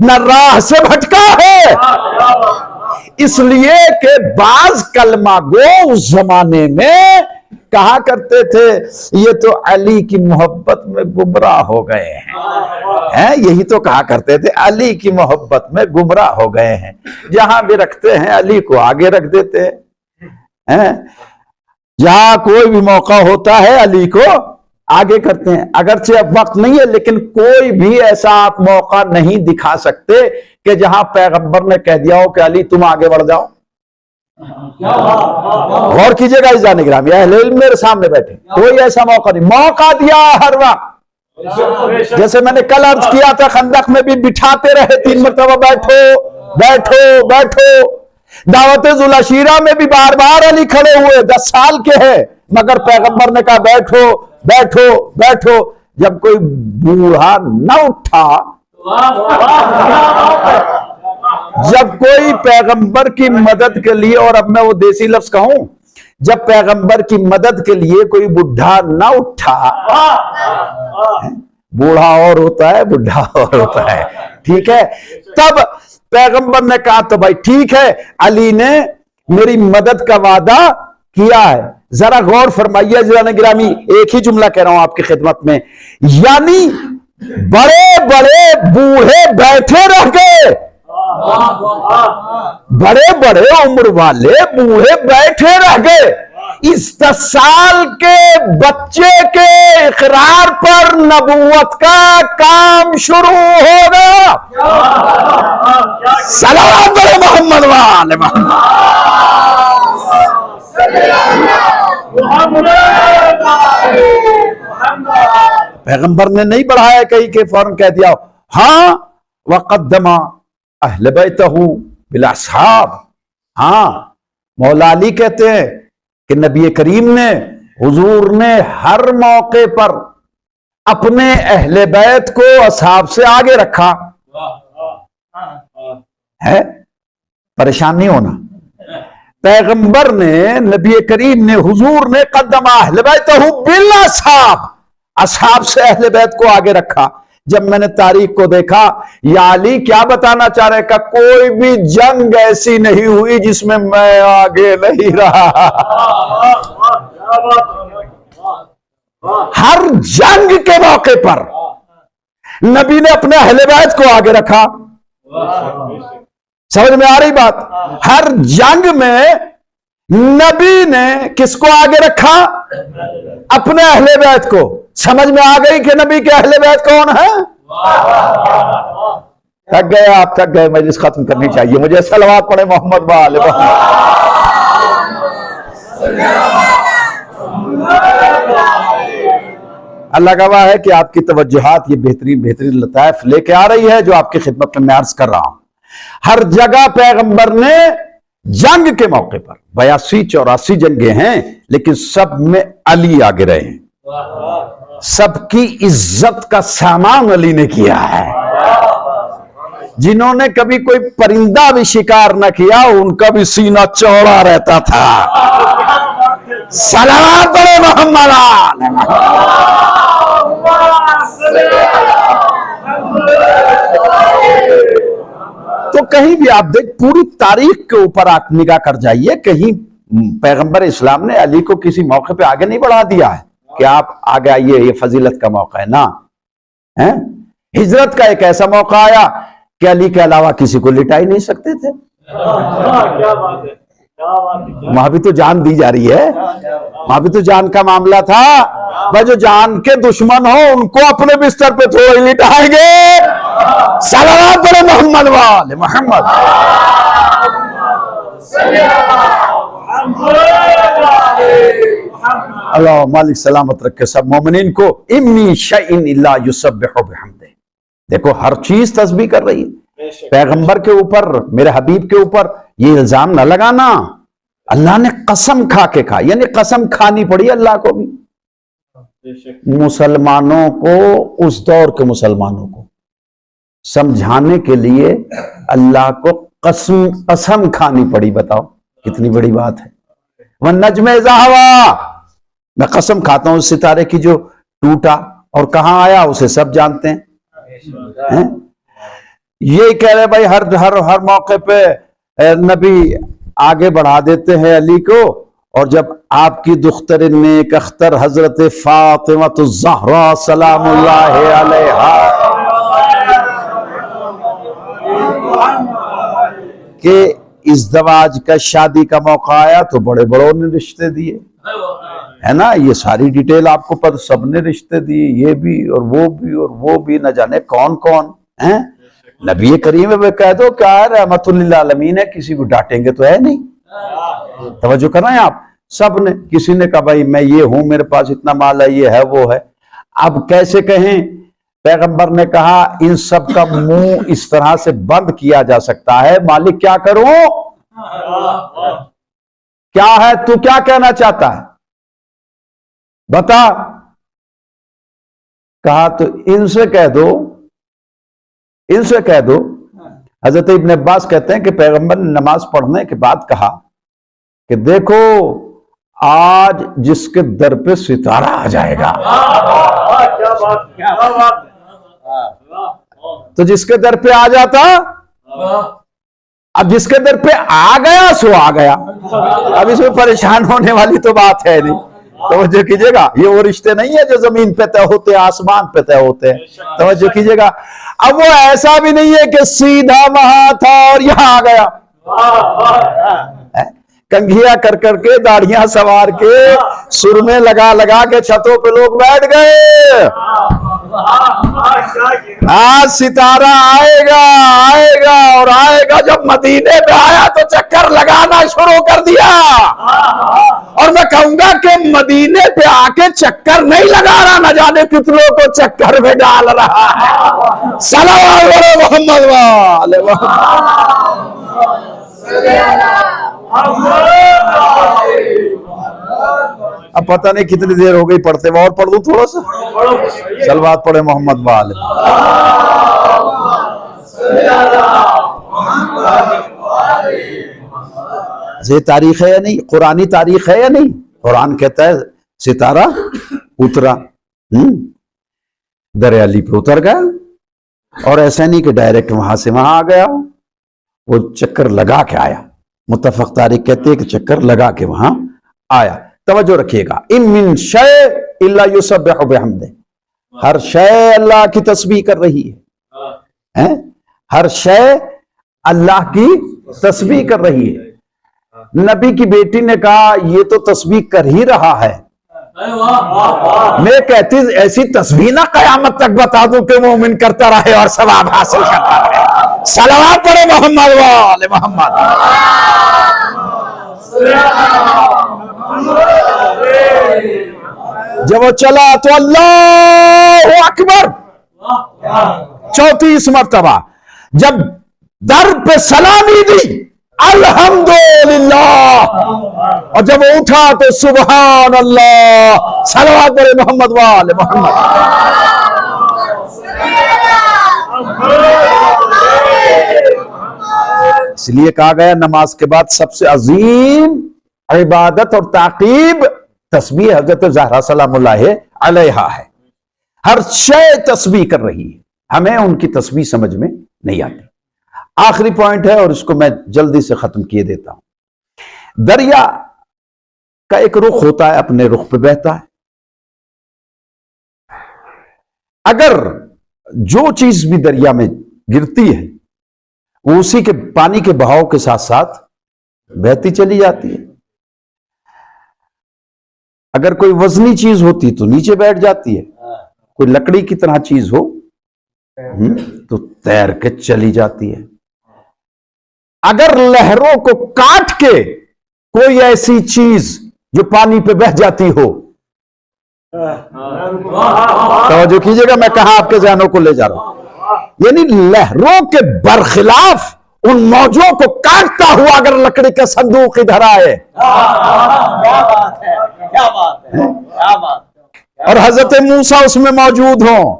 نہ راہ سے بھٹکا ہے، اس لیے کہ بعض کلمہ گو اس زمانے میں کہا کرتے تھے یہ تو علی کی محبت میں گمراہ ہو گئے ہیں، یہی تو کہا کرتے تھے علی کی محبت میں گمراہ ہو گئے ہیں، جہاں بھی رکھتے ہیں علی کو آگے رکھ دیتے ہیں، جہاں کوئی بھی موقع ہوتا ہے علی کو آگے کرتے ہیں، اگرچہ اب وقت نہیں ہے لیکن کوئی بھی ایسا آپ موقع نہیں دکھا سکتے کہ جہاں پیغمبر نے کہہ دیا ہو کہ علی تم آگے بڑھ جاؤ۔ غور کیجئے گا عزیزان گرامی، اہل علم میرے سامنے بیٹھے، کوئی ایسا موقع نہیں، موقع دیا ہر وقت، جیسے میں نے کل عرض کیا تھا خندق میں بھی بٹھاتے رہے 3 مرتبہ، بیٹھو بیٹھو بیٹھو، دعوت ذوالعشیرہ میں بھی بار بار علی کھڑے ہوئے، 10 سال کے ہیں مگر پیغمبر نے کہا بیٹھو بیٹھو بیٹھو، جب کوئی بوڑھا نہ اٹھا، جب کوئی پیغمبر کی مدد کے لیے، اور اب میں وہ دیسی لفظ کہوں، جب پیغمبر کی مدد کے لیے کوئی بڈھا نہ اٹھا، بوڑھا اور ہوتا ہے بڈھا اور ہوتا ہے، ٹھیک ہے، تب پیغمبر نے کہا تو بھائی ٹھیک ہے، علی نے میری مدد کا وعدہ کیا ہے۔ ذرا غور فرمائیے عزیزان گرامی، ایک ہی جملہ کہہ رہا ہوں آپ کی خدمت میں، یعنی بڑے بڑے بوڑھے بیٹھے رہ گئے، بڑے بڑے عمر والے بوڑھے بیٹھے رہ گئے، اس 10 سال کے بچے کے اقرار پر نبوت کا کام شروع ہوگا۔ صلوات علی محمد وآل محمد۔ پیغمبر نے نہیں بڑھایا کہیں کہ فوراً کہہ دیا ہاں وقدم اہل بیتہ بالاصحاب، ہاں مولا علی کہتے ہیں کہ نبی کریم نے، حضور نے ہر موقع پر اپنے اہل بیت کو اصحاب سے آگے رکھا ہے، پریشان نہیں ہونا، پیغمبر نے، نبی کریم نے، حضور نے قدم اہل بیتہ بالاصحاب، اصحاب سے اہل بیت کو آگے رکھا۔ جب میں نے تاریخ کو دیکھا، یا علی کیا بتانا چاہ رہے کہ کوئی بھی جنگ ایسی نہیں ہوئی جس میں میں آگے نہیں رہا، ہر جنگ کے موقع پر نبی نے اپنے اہل بیت کو آگے رکھا۔ سمجھ میں آ رہی بات؟ ہر جنگ میں نبی نے کس کو آگے رکھا؟ اپنے اہل بیت کو۔ سمجھ میں آ گئی کہ نبی کے اہل بیت کون ہے؟ تھک گئے آپ، تھک گئے، مجلس ختم کرنی چاہیے، مجھے صلوات پڑھے محمد وآل محمد۔ اللہ گواہ ہے کہ آپ کی توجہات یہ بہترین بہترین لطائف لے کے آ رہی ہے جو آپ کی خدمت میں عرض کر رہا ہوں۔ ہر جگہ پیغمبر نے جنگ کے موقع پر 82-84 جنگیں ہیں لیکن سب میں علی آگے رہے ہیں، سب کی عزت کا سامان علی نے کیا ہے۔ جنہوں نے کبھی کوئی پرندہ بھی شکار نہ کیا ان کا بھی سینہ چوڑا رہتا تھا۔ صلوات علی محمد آل تو کہیں بھی آپ دیکھ، پوری تاریخ کے اوپر آپ نگاہ کر جائیے، کہیں پیغمبر اسلام نے علی کو کسی موقع پہ آگے نہیں بڑھا دیا ہے کہ آپ آگے آئیے یہ فضیلت کا موقع ہے، نا۔ ہجرت کا ایک ایسا موقع آیا کہ علی کے علاوہ کسی کو لٹا ہی نہیں سکتے تھے، وہاں بھی تو جان دی جا رہی ہے، وہاں بھی تو جان کا معاملہ تھا۔ بھائی جو جان کے دشمن ہو ان کو اپنے بستر پہ تھوڑی لٹائیں گے۔ صلوات علی محمد وآل محمد۔ اللہ مالک سلامت رکھے سب مومنین کو۔ امی شیء الا یسبح بحمدہ، دیکھو ہر چیز تسبیح کر رہی ہے۔ پیغمبر کے اوپر، میرے حبیب کے اوپر یہ الزام نہ لگانا، اللہ نے قسم کھا کے کہا، یعنی قسم کھانی پڑی اللہ کو بھی، مسلمانوں کو، اس دور کے مسلمانوں کو سمجھانے کے لیے اللہ کو قسم کھانی پڑی۔ بتاؤ کتنی بڑی بات ہے۔ وَالنَّجْمِ إِذَا هَوَىٰ، میں قسم کھاتا ہوں اس ستارے کی جو ٹوٹا اور کہاں آیا اسے سب جانتے ہیں۔ یہ کہہ رہے بھائی ہر موقع پہ نبی آگے بڑھا دیتے ہیں علی کو، اور جب آپ کی دختر نیک اختر حضرت فاطمہ الزہرا سلام اللہ علیہا کہ ازدواج کا شادی کا موقع آیا تو بڑے بڑوں نے رشتے دیے، ہے نا، یہ ساری ڈیٹیل آپ کو پتہ، سب نے رشتے دیے، یہ بھی اور وہ بھی اور وہ بھی، نہ جانے کون کون ہیں۔ نبی کریم میں کہہ دو کیا ہے، رحمت للعالمین ہے، کسی کو ڈانٹیں گے تو ہے نہیں۔ توجہ کر رہے ہیں آپ، سب نے، کسی نے کہا بھائی میں یہ ہوں، میرے پاس اتنا مال ہے، یہ ہے وہ ہے۔ اب کیسے کہیں؟ پیغمبر نے کہا ان سب کا منہ اس طرح سے بند کیا جا سکتا ہے، مالک کیا کروں؟ کیا ہے تو کیا کہنا چاہتا ہے بتا؟ کہا تو ان سے کہہ دو، ان سے کہہ دو۔ حضرت ابن عباس کہتے ہیں کہ پیغمبر نے نماز پڑھنے کے بعد کہا کہ دیکھو آج جس کے در پہ ستارہ آ جائے گا، تو جس کے در پہ آ جاتا، اب جس کے در پہ آ گیا سو آ گیا، اب اس میں پریشان ہونے والی تو بات ہے نہیں۔ توجہ کیجئے گا، یہ وہ رشتے نہیں ہے جو زمین پہ طے ہوتے ہیں، آسمان پہ طے ہوتے ہیں۔ توجہ کیجئے گا، اب وہ ایسا بھی نہیں ہے کہ سیدھا وہاں تھا اور یہاں آ گیا، کنگھیاں کر کر کے، داڑھیاں سوار کے، سرمے لگا لگا کے چھتوں پہ لوگ بیٹھ گئے۔ آج ستارہ آئے گا، آئے گا اور آئے گا۔ جب مدینے پہ آیا تو چکر لگانا شروع کر دیا، اور میں کہوں گا کہ مدینے پہ آ کے چکر نہیں لگا رہا، نہ جانے کتنوں کو چکر میں ڈال رہا ہے۔ صلوات علی محمد وعلی محمد۔ اب پتہ نہیں کتنی دیر ہو گئی پڑھتے، میں اور پڑھ دوں تھوڑا سا؟ صلوات پڑھے محمد وعلی۔ یہ تاریخ ہے یا نہیں؟ قرآنی تاریخ ہے یا نہیں؟ قرآن کہتا ہے ستارہ اترا، در علی پہ اتر گیا، اور ایسا نہیں کہ ڈائریکٹ وہاں سے وہاں آ گیا، وہ چکر لگا کے آیا۔ متفق تاریخ کہتے ہیں کہ چکر لگا کے وہاں آیا۔ توجہ رکھیے گا، ان من شیء الا یسبح بحمدہ، ہر شے اللہ کی تسبیح کر رہی ہے، ہر شے اللہ کی تسبیح کر رہی ہے۔ نبی کی بیٹی نے کہا یہ تو تسبیح کر ہی رہا ہے، میں کہتی ایسی تسبیح نہ قیامت تک بتا دوں کہ مومن کرتا رہے اور ثواب حاصل کرتا رہے۔ صلوات پڑھے محمد وعلی محمد۔ جب وہ چلا تو اللہ اکبر 34 مرتبہ، جب در پہ سلامی دی الحمدللہ، اور جب وہ اٹھا تو سبحان اللہ۔ صلوات پڑھے محمد وعلی محمد۔ اس لیے کہا گیا نماز کے بعد سب سے عظیم عبادت اور تعقیب تسبیح حضرت زہرا سلام اللہ علیہا ہے۔ ہر شے تسبیح کر رہی ہے، ہمیں ان کی تسبیح سمجھ میں نہیں آتی۔ آخری پوائنٹ ہے اور اس کو میں جلدی سے ختم کیے دیتا ہوں۔ دریا کا ایک رخ ہوتا ہے، اپنے رخ پہ بہتا ہے۔ اگر جو چیز بھی دریا میں گرتی ہے وہ اسی کے پانی کے بہاؤ کے ساتھ ساتھ بہتی چلی جاتی ہے۔ اگر کوئی وزنی چیز ہوتی تو نیچے بیٹھ جاتی ہے، کوئی لکڑی کی طرح چیز ہو تو تیر کے چلی جاتی ہے۔ اگر لہروں کو کاٹ کے کوئی ایسی چیز جو پانی پہ بہہ جاتی ہو، توجہ کیجئے گا میں کہاں آپ کے ذہنوں کو لے جا رہا ہوں، یعنی لہروں کے برخلاف ان موجوں کو کاٹتا ہوا اگر لکڑی کا صندوق ادھر آئے اور حضرت موسیٰ اس میں موجود ہوں،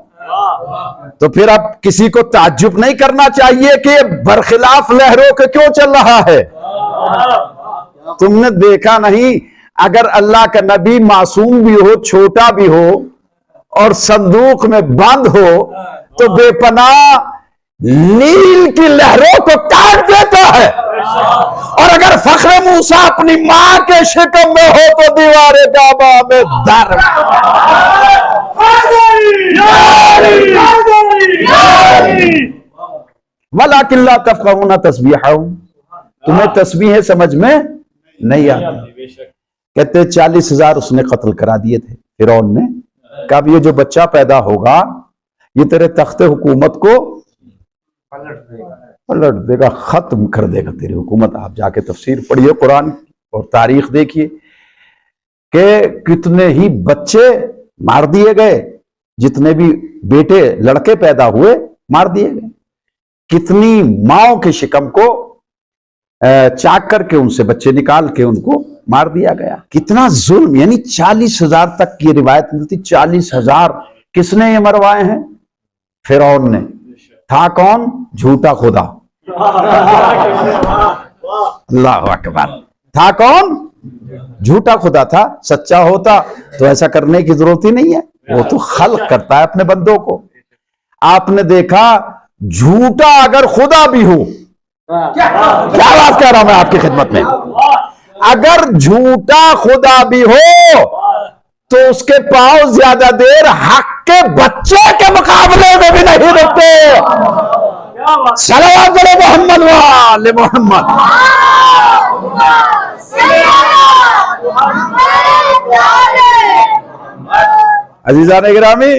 تو پھر اب کسی کو تعجب نہیں کرنا چاہیے کہ برخلاف لہروں کے کیوں چل رہا ہے۔ تم نے دیکھا نہیں، اگر اللہ کا نبی معصوم بھی ہو، چھوٹا بھی ہو، اور صندوق میں بند ہو تو بے پناہ نیل کی لہروں کو کاٹ دیتا ہے، اور اگر فخر موسیٰ اپنی ماں کے شکم میں ہو تو دیوار کعبہ میں در وَلَٰكِن لَا تَفْقَهُونَ تَسْبِيحَهُمْ، تمہیں تسبیحیں سمجھ میں نہیں آتی۔ کہتے 40,000 اس نے قتل کرا دیے تھے فرعون نے، کہ اب یہ جو بچہ پیدا ہوگا یہ تیرے تخت حکومت کو پلٹ دے گا، ختم کر دے گا تیری حکومت۔ آپ جا کے تفسیر پڑھیے قرآن اور تاریخ دیکھیے کہ کتنے ہی بچے مار دیے گئے، جتنے بھی بیٹے لڑکے پیدا ہوئے مار دیے گئے، کتنی ماؤں کے شکم کو چاک کر کے ان سے بچے نکال کے ان کو مار دیا گیا۔ کتنا ظلم، یعنی 40,000 تک کی روایت ملتی، 40,000 کس نے یہ مروائے ہیں؟ فرعون نے۔ تھا کون؟ جھوٹا خدا۔ اللہ اکبر۔ تھا کون؟ جھوٹا خدا تھا۔ سچا ہوتا تو ایسا کرنے کی ضرورت ہی نہیں ہے، وہ تو خلق کرتا ہے اپنے بندوں کو۔ آپ نے دیکھا جھوٹا اگر خدا بھی ہو، کیا بات کہہ رہا ہوں میں آپ کی خدمت میں، اگر جھوٹا خدا بھی ہو تو اس کے پاؤں زیادہ دیر حق کے بچے کے مقابلے میں بھی نہیں رکتے۔ صلوات علی محمد وآل محمد۔ عزیزان گرامی،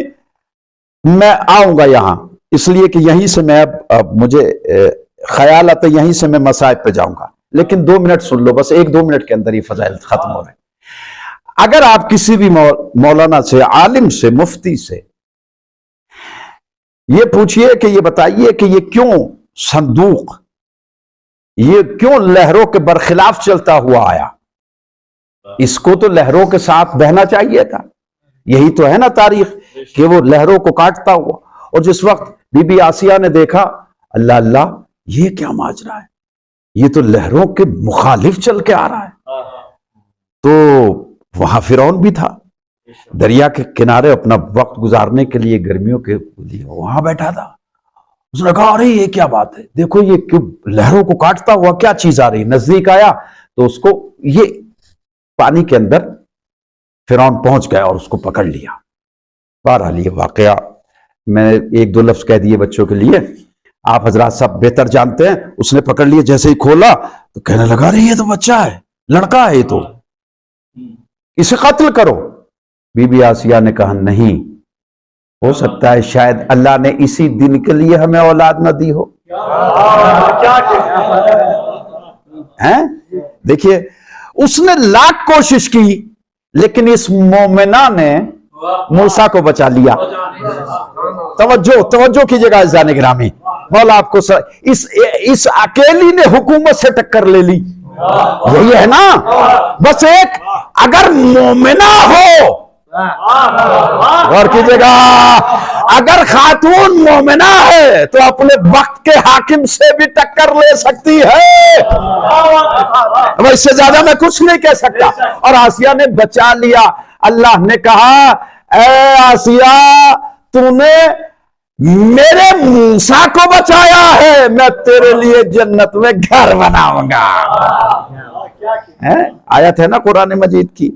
میں آؤں گا یہاں اس لیے کہ یہیں سے میں اب مجھے خیال آتا ہے یہیں سے میں مصائب پہ جاؤں گا، لیکن 2 منٹ سن لو، بس 1-2 منٹ کے اندر یہ فضائل ختم ہو رہے ہیں۔ اگر آپ کسی بھی مولانا سے، عالم سے، مفتی سے یہ پوچھئے کہ یہ بتائیے کہ یہ کیوں صندوق، یہ کیوں لہروں کے برخلاف چلتا ہوا آیا؟ اس کو تو لہروں کے ساتھ بہنا چاہیے تھا۔ یہی تو ہے نا تاریخ کہ وہ لہروں کو کاٹتا ہوا، اور جس وقت بی بی آسیہ نے دیکھا اللہ اللہ یہ کیا ماجرا ہے، یہ تو لہروں کے مخالف چل کے آ رہا ہے، تو وہاں فرعون بھی تھا، دریا کے کنارے اپنا وقت گزارنے کے لیے گرمیوں کے لیے وہاں بیٹھا تھا۔ اس نے کہا ارے یہ کیا بات ہے، دیکھو یہ کیوں لہروں کو کاٹتا ہوا کیا چیز آ رہی۔ نزدیک آیا تو اس کو یہ پانی کے اندر فرعون پہنچ گیا اور اس کو پکڑ لیا۔ بہرحال یہ واقعہ میں 1-2 لفظ کہہ دیے بچوں کے لیے، آپ حضرات سب بہتر جانتے ہیں۔ اس نے پکڑ لیا، جیسے ہی کھولا تو کہنے لگا رہی یہ تو بچہ ہے، لڑکا ہے، یہ تو اسے قتل کرو۔ بی بی آسیہ نے کہا نہیں، ہو سکتا ہے شاید اللہ نے اسی دن کے لیے ہمیں اولاد نہ دی ہو۔ دیکھیے اس نے لاکھ کوشش کی لیکن اس مومنہ نے موسیٰ کو بچا لیا۔ توجہ کیجئے گا عزیزان گرامی، مولا آپ کو اس اکیلی نے حکومت سے ٹکر لے لی۔ یہی ہے نا، بس ایک اگر مومنہ ہو، غور کیجئے گا، اگر خاتون مومنہ ہے تو اپنے وقت کے حاکم سے بھی ٹکر لے سکتی ہے۔ اب اس سے زیادہ میں کچھ نہیں کہہ سکتا۔ اور آسیہ نے بچا لیا۔ اللہ نے کہا اے آسیہ تو نے میرے موسیٰ کو بچایا ہے، میں تیرے لیے جنت میں گھر بناؤں گا۔ آیت ہے نا قرآن مجید کی،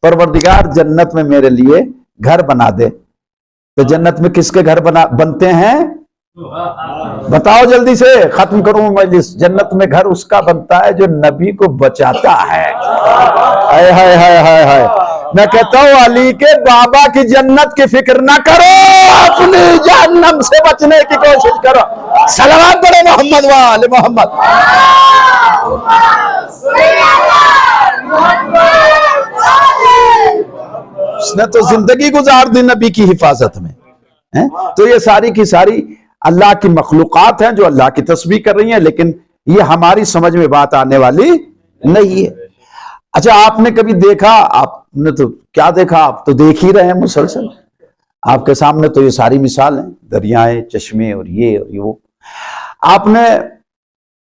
پروردگار جنت میں میرے لیے گھر بنا دے۔ تو جنت میں کس کے گھر بنتے ہیں؟ بتاؤ جلدی سے، ختم کروں مجلس۔ جنت میں گھر اس کا بنتا ہے جو نبی کو بچاتا ہے۔ ہائے ہائے ہائے ہائے ہائے، میں کہتا ہوں علی کے بابا کی جنت کی فکر نہ کرو، اپنی جہنم سے بچنے کی کوشش کرو۔ صلوات پڑھو محمد وآل محمد۔ اس نے تو زندگی گزار دی نبی کی حفاظت میں۔ تو یہ ساری کی ساری اللہ کی مخلوقات ہیں جو اللہ کی تسبیح کر رہی ہیں، لیکن یہ ہماری سمجھ میں بات آنے والی نہیں ہے۔ اچھا آپ نے کبھی دیکھا، آپ نے تو کیا دیکھا، آپ تو دیکھ ہی رہے ہیں مسلسل، آپ کے سامنے تو یہ ساری مثال ہیں، دریائے، چشمے اور یہ وہ۔ آپ نے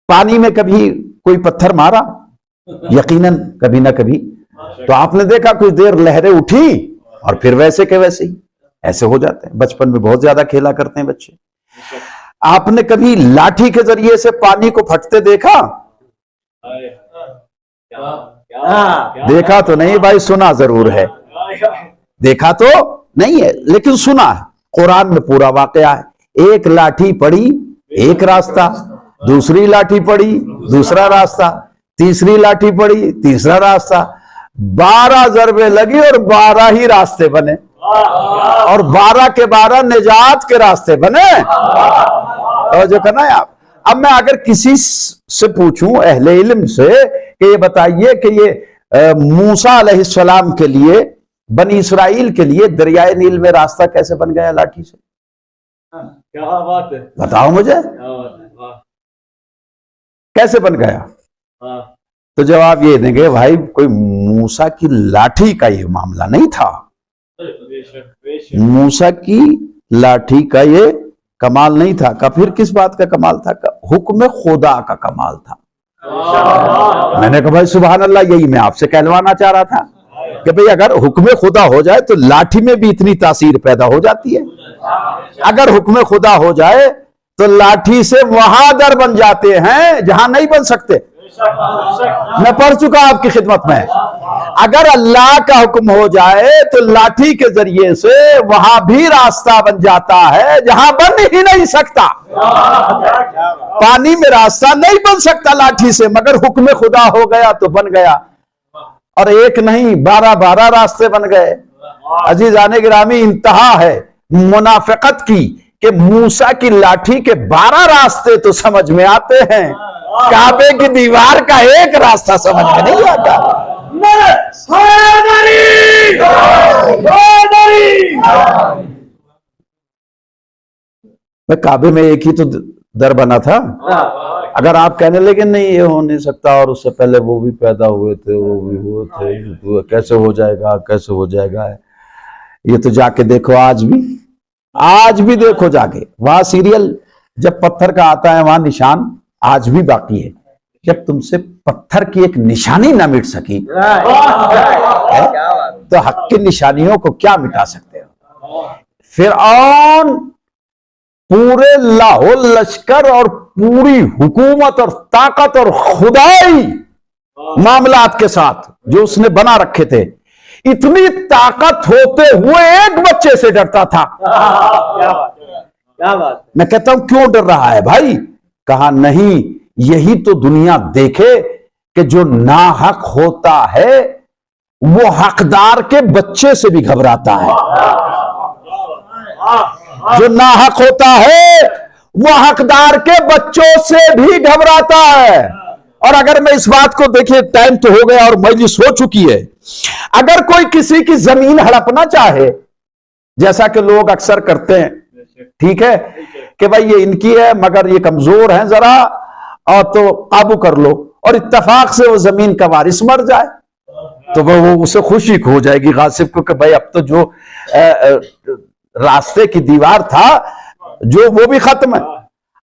پانی میں کبھی کوئی پتھر مارا؟ یقیناً کبھی نہ کبھی تو آپ نے دیکھا کچھ دیر لہریں اٹھی اور پھر ویسے کے ویسے ہی ایسے ہو جاتے ہیں۔ بچپن میں بہت زیادہ کھیلا کرتے ہیں بچے۔ آپ نے کبھی لاٹھی کے ذریعے سے پانی کو پھٹتے دیکھا؟ دیکھا تو نہیں بھائی، سنا ضرور ہے. دیکھا تو نہیں ہے لیکن سنا ہے. قرآن میں پورا واقعہ ہے. ایک لاٹھی پڑی ایک راستہ، دوسری لاٹھی پڑی دوسرا راستہ، تیسری لاٹھی پڑی تیسرا راستہ. 12 ضربیں لگی اور 12 ہی راستے بنے، اور 12 کے 12 نجات کے راستے بنے. اور جو کہنا ہے آپ، اب میں اگر کسی سے پوچھوں اہل علم سے کہ یہ بتائیے کہ یہ موسیٰ علیہ السلام کے لیے، بنی اسرائیل کے لیے دریائے نیل میں راستہ کیسے بن گیا لاٹھی سے؟ کیا بات ہے، بتاؤ مجھے کیسے بن گیا؟ تو جواب یہ دیں گے بھائی کوئی موسیٰ کی لاٹھی کا یہ معاملہ نہیں تھا. موسیٰ کی لاٹھی کا یہ کمال نہیں تھا. کہ پھر کس بات کا کمال تھا؟ حکم خدا کا کمال تھا. میں نے کہا بھائی سبحان اللہ، یہی میں آپ سے کہلوانا چاہ رہا تھا کہ بھئی اگر حکم خدا ہو جائے تو لاٹھی میں بھی اتنی تاثیر پیدا ہو جاتی ہے. اگر حکم خدا ہو جائے تو لاٹھی سے وہاں در بن جاتے ہیں جہاں نہیں بن سکتے. میں پڑھ چکا آپ کی خدمت میں، اگر اللہ کا حکم ہو جائے تو لاٹھی کے ذریعے سے وہاں بھی راستہ بن جاتا ہے جہاں بن ہی نہیں سکتا. پانی میں راستہ نہیں بن سکتا لاٹھی سے، مگر حکم خدا ہو گیا تو بن گیا. اور ایک نہیں 12 راستے بن گئے. عزیزان گرامی، انتہا ہے منافقت کی کہ موسیٰ کی لاٹھی کے 12 راستے تو سمجھ میں آتے ہیں، کعبے کی دیوار کا ایک راستہ سمجھ میں نہیں آتا. کعبے میں ایک ہی تو در بنا تھا. اگر آپ کہنے لگے نہیں یہ ہو نہیں سکتا اور اس سے پہلے وہ بھی پیدا ہوئے تھے وہ بھی ہوئے تھے، کیسے ہو جائے گا کیسے ہو جائے گا؟ یہ تو جا کے دیکھو، آج بھی دیکھو جا کے، وہاں سیریل جب پتھر کا آتا ہے وہاں نشان آج بھی باقی ہے. جب تم سے پتھر کی ایک نشانی نہ مٹ سکی تو حق کی نشانیوں کو کیا مٹا سکتے ہو؟ فرعون پورے لاہور لشکر اور پوری حکومت اور طاقت اور خدائی معاملات کے ساتھ جو اس نے بنا رکھے تھے، اتنی طاقت ہوتے ہوئے ایک بچے سے ڈرتا تھا. میں کہتا ہوں کیوں ڈر رہا ہے بھائی؟ کہا نہیں، یہی تو دنیا دیکھے کہ جو ناحق ہوتا ہے وہ حقدار کے بچے سے بھی گھبراتا ہے. جو ناحق ہوتا ہے وہ حقدار کے بچوں سے بھی گھبراتا ہے. اور اگر میں اس بات کو دیکھیں، ٹائم تو ہو گیا اور مجلس ہو چکی ہے، اگر کوئی کسی کی زمین ہڑپنا چاہے جیسا کہ لوگ اکثر کرتے ہیں، ٹھیک ہے کہ بھائی یہ ان کی ہے مگر یہ کمزور ہیں ذرا اور تو قابو کر لو، اور اتفاق سے وہ زمین کا وارث مر جائے تو وہ اسے خوشی ہو جائے گی غاصب کو کہ بھائی اب تو جو راستے کی دیوار تھا جو وہ بھی ختم ہے،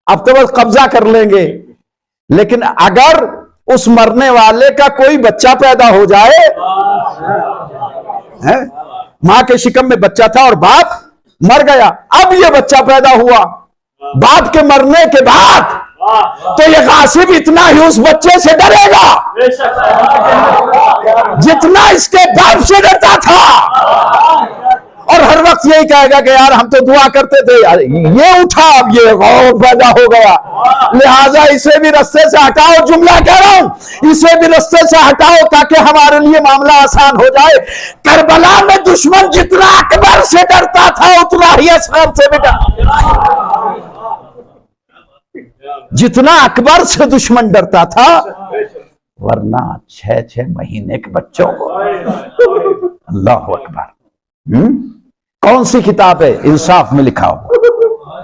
اب تو بس قبضہ کر لیں گے. لیکن اگر اس مرنے والے کا کوئی بچہ پیدا ہو جائے، ماں کے شکم میں بچہ تھا اور باپ مر گیا، اب یہ بچہ پیدا ہوا باپ کے مرنے کے بعد، تو یہ غاصب اتنا ہی اس بچے سے ڈرے گا جتنا اس کے باپ سے ڈرتا تھا. اور ہر وقت یہی کہے گا کہ یار ہم تو دعا کرتے تھے، یہ اٹھا اب یہ غور پیدا ہو گیا، لہٰذا اسے بھی رستے سے ہٹاؤ. جملہ کہہ رہا ہوں، اسے بھی رستے سے ہٹاؤ تاکہ ہمارے لیے معاملہ آسان ہو جائے. کربلا میں دشمن جتنا اکبر سے ڈرتا تھا اتنا ہی اصغر سے بھی جتنا اکبر سے دشمن ڈرتا تھا، ورنہ 6 مہینے کے بچوں کو. اللہ اکبر. کون سی کتاب ہے انصاف میں لکھا ہوا؟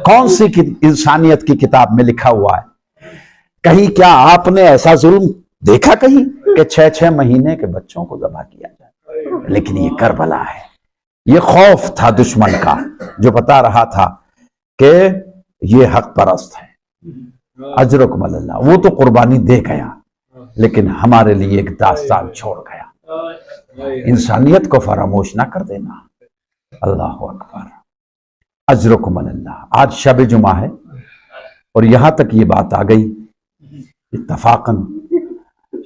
کون سی انسانیت کی کتاب میں لکھا ہوا ہے؟ کہیں کیا آپ نے ایسا ظلم دیکھا کہیں کہ 6 مہینے کے بچوں کو ذبح کیا جائے؟ لیکن یہ کربلا ہے. یہ خوف تھا دشمن کا جو بتا رہا تھا کہ یہ حق پرست ہے. اجرکم اللہ. وہ تو قربانی دے گیا لیکن ہمارے لیے ایک داستان چھوڑ گیا. انسانیت کو فراموش نہ کر دینا. اللہ اکبر. اجرکم اللہ. آج شب جمعہ ہے اور یہاں تک یہ بات آ گئی اتفاقاً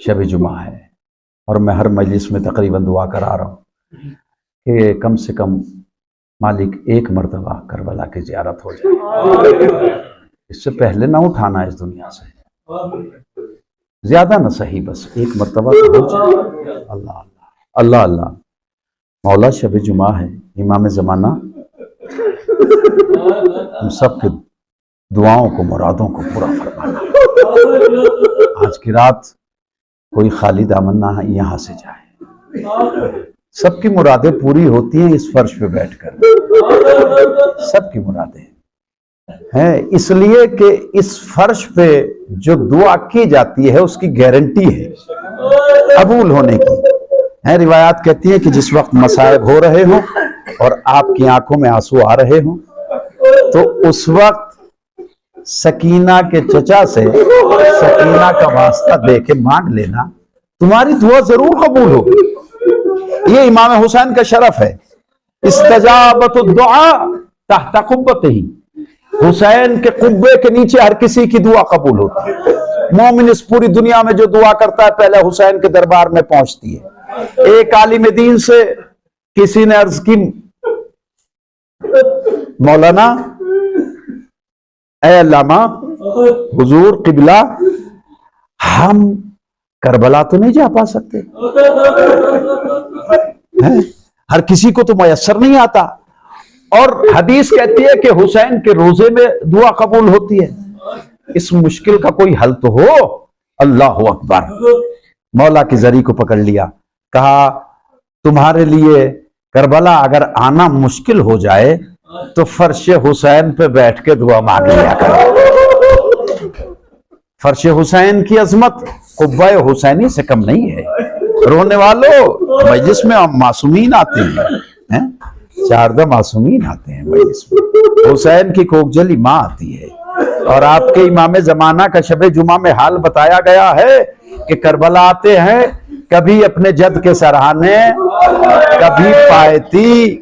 شب جمعہ ہے، اور میں ہر مجلس میں تقریباً دعا کرا رہا ہوں کہ کم سے کم مالک ایک مرتبہ کربلا کی زیارت ہو جائے، اس سے پہلے نہ اٹھانا اس دنیا سے، زیادہ نہ صحیح، بس ایک مرتبہ تو ہو جائے۔ اللہ اللہ اللہ اللہ، مولا شب جمعہ ہے، امام زمانہ ہم سب کے دعاؤں کو مرادوں کو پورا فرمانا۔ آج کی رات کوئی خالی دامن نہ یہاں سے جائے، سب کی مرادیں پوری ہوتی ہیں اس فرش پہ بیٹھ کر، سب کی مرادیں ہیں، اس لیے کہ اس فرش پہ جو دعا کی جاتی ہے اس کی گارنٹی ہے قبول ہونے کی ہے۔ روایات کہتی ہیں کہ جس وقت مصائب ہو رہے ہوں اور آپ کی آنکھوں میں آنسو آ رہے ہوں تو اس وقت سکینہ کے چچا سے سکینہ کا واسطہ دے کے مانگ لینا، تمہاری دعا ضرور قبول ہوگی۔ یہ امام حسین کا شرف ہے، استجابت الدعاء تحت قبتہ، حسین کے قبے کے نیچے ہر کسی کی دعا قبول ہوتی ہے۔ مومن اس پوری دنیا میں جو دعا کرتا ہے پہلے حسین کے دربار میں پہنچتی ہے۔ ایک عالم دین سے کسی نے عرض کی، مولانا اے علامہ حضور قبلہ، ہم کربلا تو نہیں جا پا سکتے، ہر کسی کو تو میسر نہیں آتا، اور حدیث کہتی ہے کہ حسین کے روزے میں دعا قبول ہوتی ہے، اس مشکل کا کوئی حل تو ہو۔ اللہ اکبر، مولا کی زری کو پکڑ لیا، کہا تمہارے لیے کربلا اگر آنا مشکل ہو جائے تو فرش حسین پہ بیٹھ کے دعا مانگ لیا کرو۔ فرش حسین کی عظمت قبہ حسینی سے کم نہیں ہے۔ رونے والوں، مجلس میں معصومین آتے ہیں، 14 معصومین آتے ہیں مجلس میں، حسین کی کوکجلی ماں آتی ہے، اور آپ کے امام زمانہ کا شب جمعہ میں حال بتایا گیا ہے کہ کربلا آتے ہیں، کبھی اپنے جد کے سرہانے، کبھی پائتی،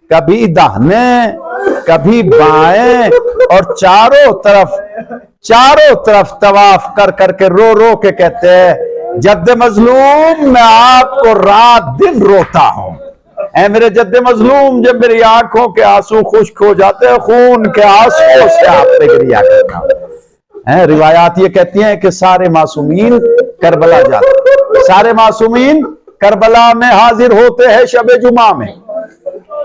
کبھی دہنے، کبھی بائیں، اور چاروں طرف طواف کر کر کے رو رو کے کہتے ہیں جد مظلوم میں آپ کو رات دن روتا ہوں، اے میرے جد مظلوم، جب میری آنکھوں کے آنسو خشک ہو جاتے ہیں خون کے آنسو سے آپ پہ گریا کرتا ہوں۔ روایات یہ کہتی ہیں کہ سارے معصومین کربلا جاتے ہیں، سارے معصومین کربلا میں حاضر ہوتے ہیں شب جمعہ میں،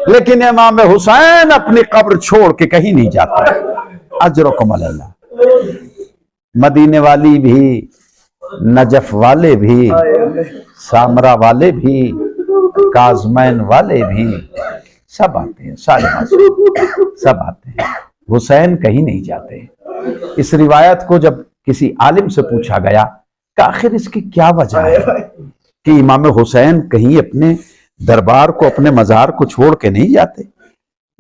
لیکن امام حسین اپنی قبر چھوڑ کے کہیں نہیں جاتا۔ اجرکم اللہ، مدینے والی بھی، نجف والے بھی، سامرا والے بھی، کاظمین والے بھی، سب آتے ہیں، سارے معصوم سب آتے ہیں، حسین کہیں نہیں جاتے۔ اس روایت کو جب کسی عالم سے پوچھا گیا کہ آخر اس کی کیا وجہ ہے کہ امام حسین کہیں اپنے دربار کو، اپنے مزار کو چھوڑ کے نہیں جاتے،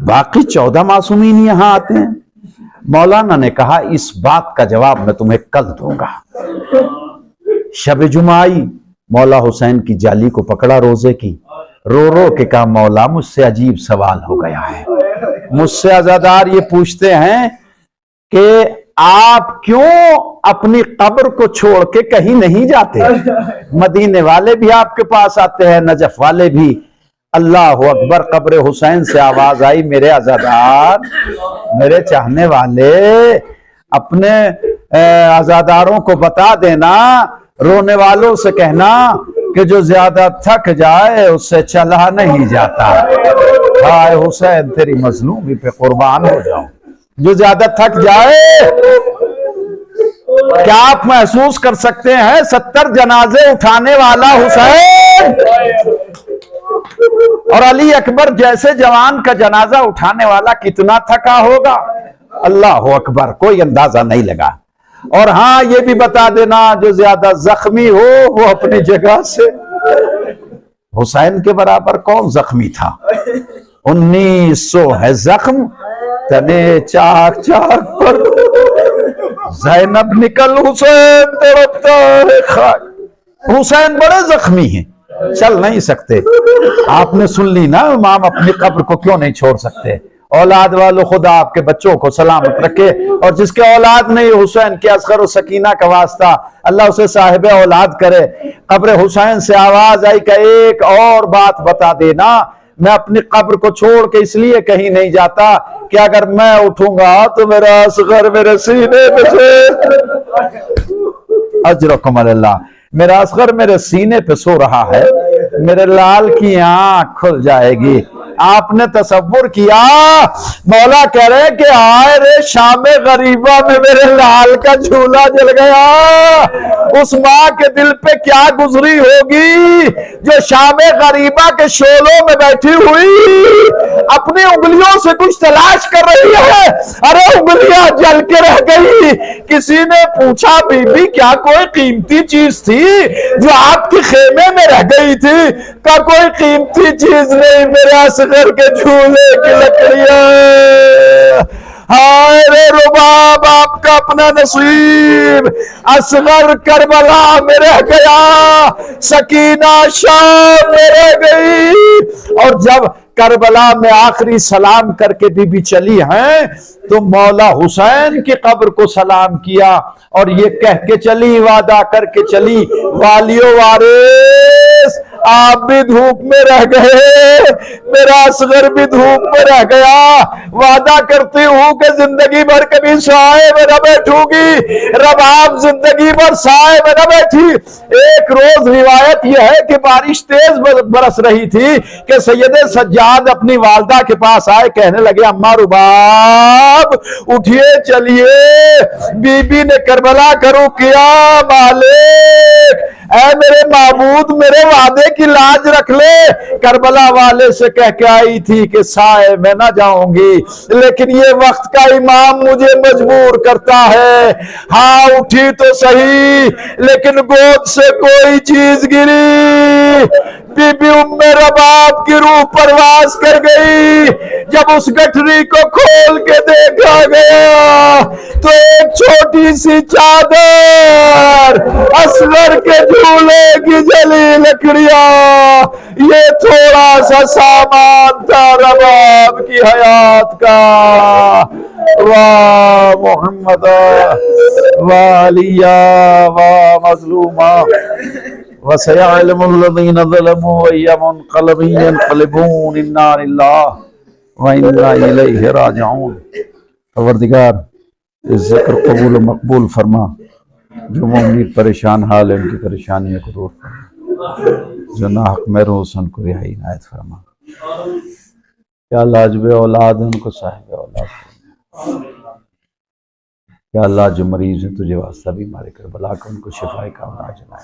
باقی 14 معصومین یہاں آتے ہیں؟ مولانا نے کہا اس بات کا جواب میں تمہیں کل دوں گا۔ شب جمعہ آئی، مولا حسین کی جالی کو پکڑا روزے کی، رو رو کے کہا مولا مجھ سے عجیب سوال ہو گیا ہے، مجھ سے عزادار یہ پوچھتے ہیں کہ آپ کیوں اپنی قبر کو چھوڑ کے کہیں نہیں جاتے؟ مدینے والے بھی آپ کے پاس آتے ہیں، نجف والے بھی۔ اللہ اکبر، قبر حسین سے آواز آئی، میرے عزادار، میرے چاہنے والے، اپنے عزاداروں کو بتا دینا، رونے والوں سے کہنا کہ جو زیادہ تھک جائے اس سے چلا نہیں جاتا۔ ہائے حسین، تیری مظلومی پہ قربان ہو جاؤں، جو زیادہ تھک جائے۔ کیا آپ محسوس کر سکتے ہیں 70 جنازے اٹھانے والا حسین اور علی اکبر جیسے جوان کا جنازہ اٹھانے والا کتنا تھکا ہوگا؟ اللہ اکبر، کوئی اندازہ نہیں لگا۔ اور ہاں یہ بھی بتا دینا جو زیادہ زخمی ہو وہ اپنی جگہ سے، حسین کے برابر کون زخمی تھا؟ 1900 ہے زخم، تنے چاک چاک پر زینب نکل حسین تڑپتا ہے خاک۔ حسین بڑے زخمی ہیں، چل نہیں سکتے۔ آپ نے سن لی نا امام اپنی قبر کو کیوں نہیں چھوڑ سکتے، اولاد والوں خدا آپ کے بچوں کو سلامت رکھے، اور جس کے اولاد نہیں حسین کے اصغر و سکینہ کا واسطہ اللہ اسے صاحب اولاد کرے۔ قبر حسین سے آواز آئی کہ ایک اور بات بتا دینا، میں اپنی قبر کو چھوڑ کے اس لیے کہیں نہیں جاتا کہ اگر میں اٹھوں گا تو میرا اصغر میرے سینے پہ سے اجرکم اللہ، میرا اصغر میرے سینے پہ سو رہا ہے، میرے لال کی آنکھ کھل جائے گی۔ آپ نے تصور کیا مولا کہہ رہے کہ آئے رے شام غریبہ میں میرے لال کا جھولا جل گیا، اس ماں کے دل پہ کیا گزری ہوگی جو شام غریبہ کے شعلوں میں بیٹھی ہوئی اپنی انگلیوں سے کچھ تلاش کر رہی ہے، ارے انگلیاں جل کے رہ گئی۔ کسی نے پوچھا بی بی کیا کوئی قیمتی چیز تھی جو آپ کی خیمے میں رہ گئی تھی؟ کا کوئی قیمتی چیز نہیں، میرے اصغر کے جھولے کی لکڑیاں۔ ہائے رے رباب آپ کا اپنا نصیب، اصغر کربلا میں رہ گیا، سکینہ شام میں رہ گئی۔ اور جب کربلا میں آخری سلام کر کے بی بی چلی ہیں تو مولا حسین کی قبر کو سلام کیا اور یہ کہہ کے چلی، وعدہ کر کے چلی، والیو وارث آپ بھی دھوپ میں رہ گئے، میرا اصغر بھی دھوپ میں رہ گیا، وعدہ کرتی ہوں کہ زندگی بھر کبھی سائے میں نہ بیٹھوں گی، رباب زندگی بھر سائے میں نہ بیٹھی۔ ایک روز روایت یہ ہے کہ بارش تیز برس رہی تھی کہ سید سجاد اپنی والدہ کے پاس آئے، کہنے لگے اماں رباب اٹھئے چلیے، بی بی نے کربلا کرو کیا، مالک اے میرے معبود میرے وعدے کی لاج رکھ لے۔ کربلا والے سے کہہ کے آئی تھی کہ سائے میں نہ جاؤں گی، لیکن یہ وقت کا امام مجھے مجبور کرتا ہے۔ ہاں اٹھی تو صحیح لیکن گود سے کوئی چیز گری۔ بی بی ام رباب کی روح پرواز کر گئی۔ جب اس گٹھری کو کھول کے دیکھا گیا تو ایک چھوٹی سی چادر، اصغر کے جھولے کی جلی لکڑیاں، یہ تھوڑا سا سامان تھا رباب کی حیات کا۔ واہ محمد والیہ واہ مظلومہ وَسَيَعْلَمُ الَّذِينَ ظَلَمُوا أَيَّ مُنْقَلَبٍ يَنْقَلِبُونَ إِنَّا لِلَّهِ وَإِنَّا إِلَيْهِ رَاجِعُونَ۔ پروردگار اس ذکر قبول و مقبول فرما، جو مومنین پریشان حال ہے ان کی پریشانیوں کو دور فرما، جو ناحق محروم حسن کو رہائی عنایت فرما۔ یا اللہ جو اولاد ہیں ان کو صاحب اولاد فرما۔ یا اللہ جو مریض ہیں تجھے واسطہ بیمار کربلا کو ان کو شفائے کاملہ عاجلہ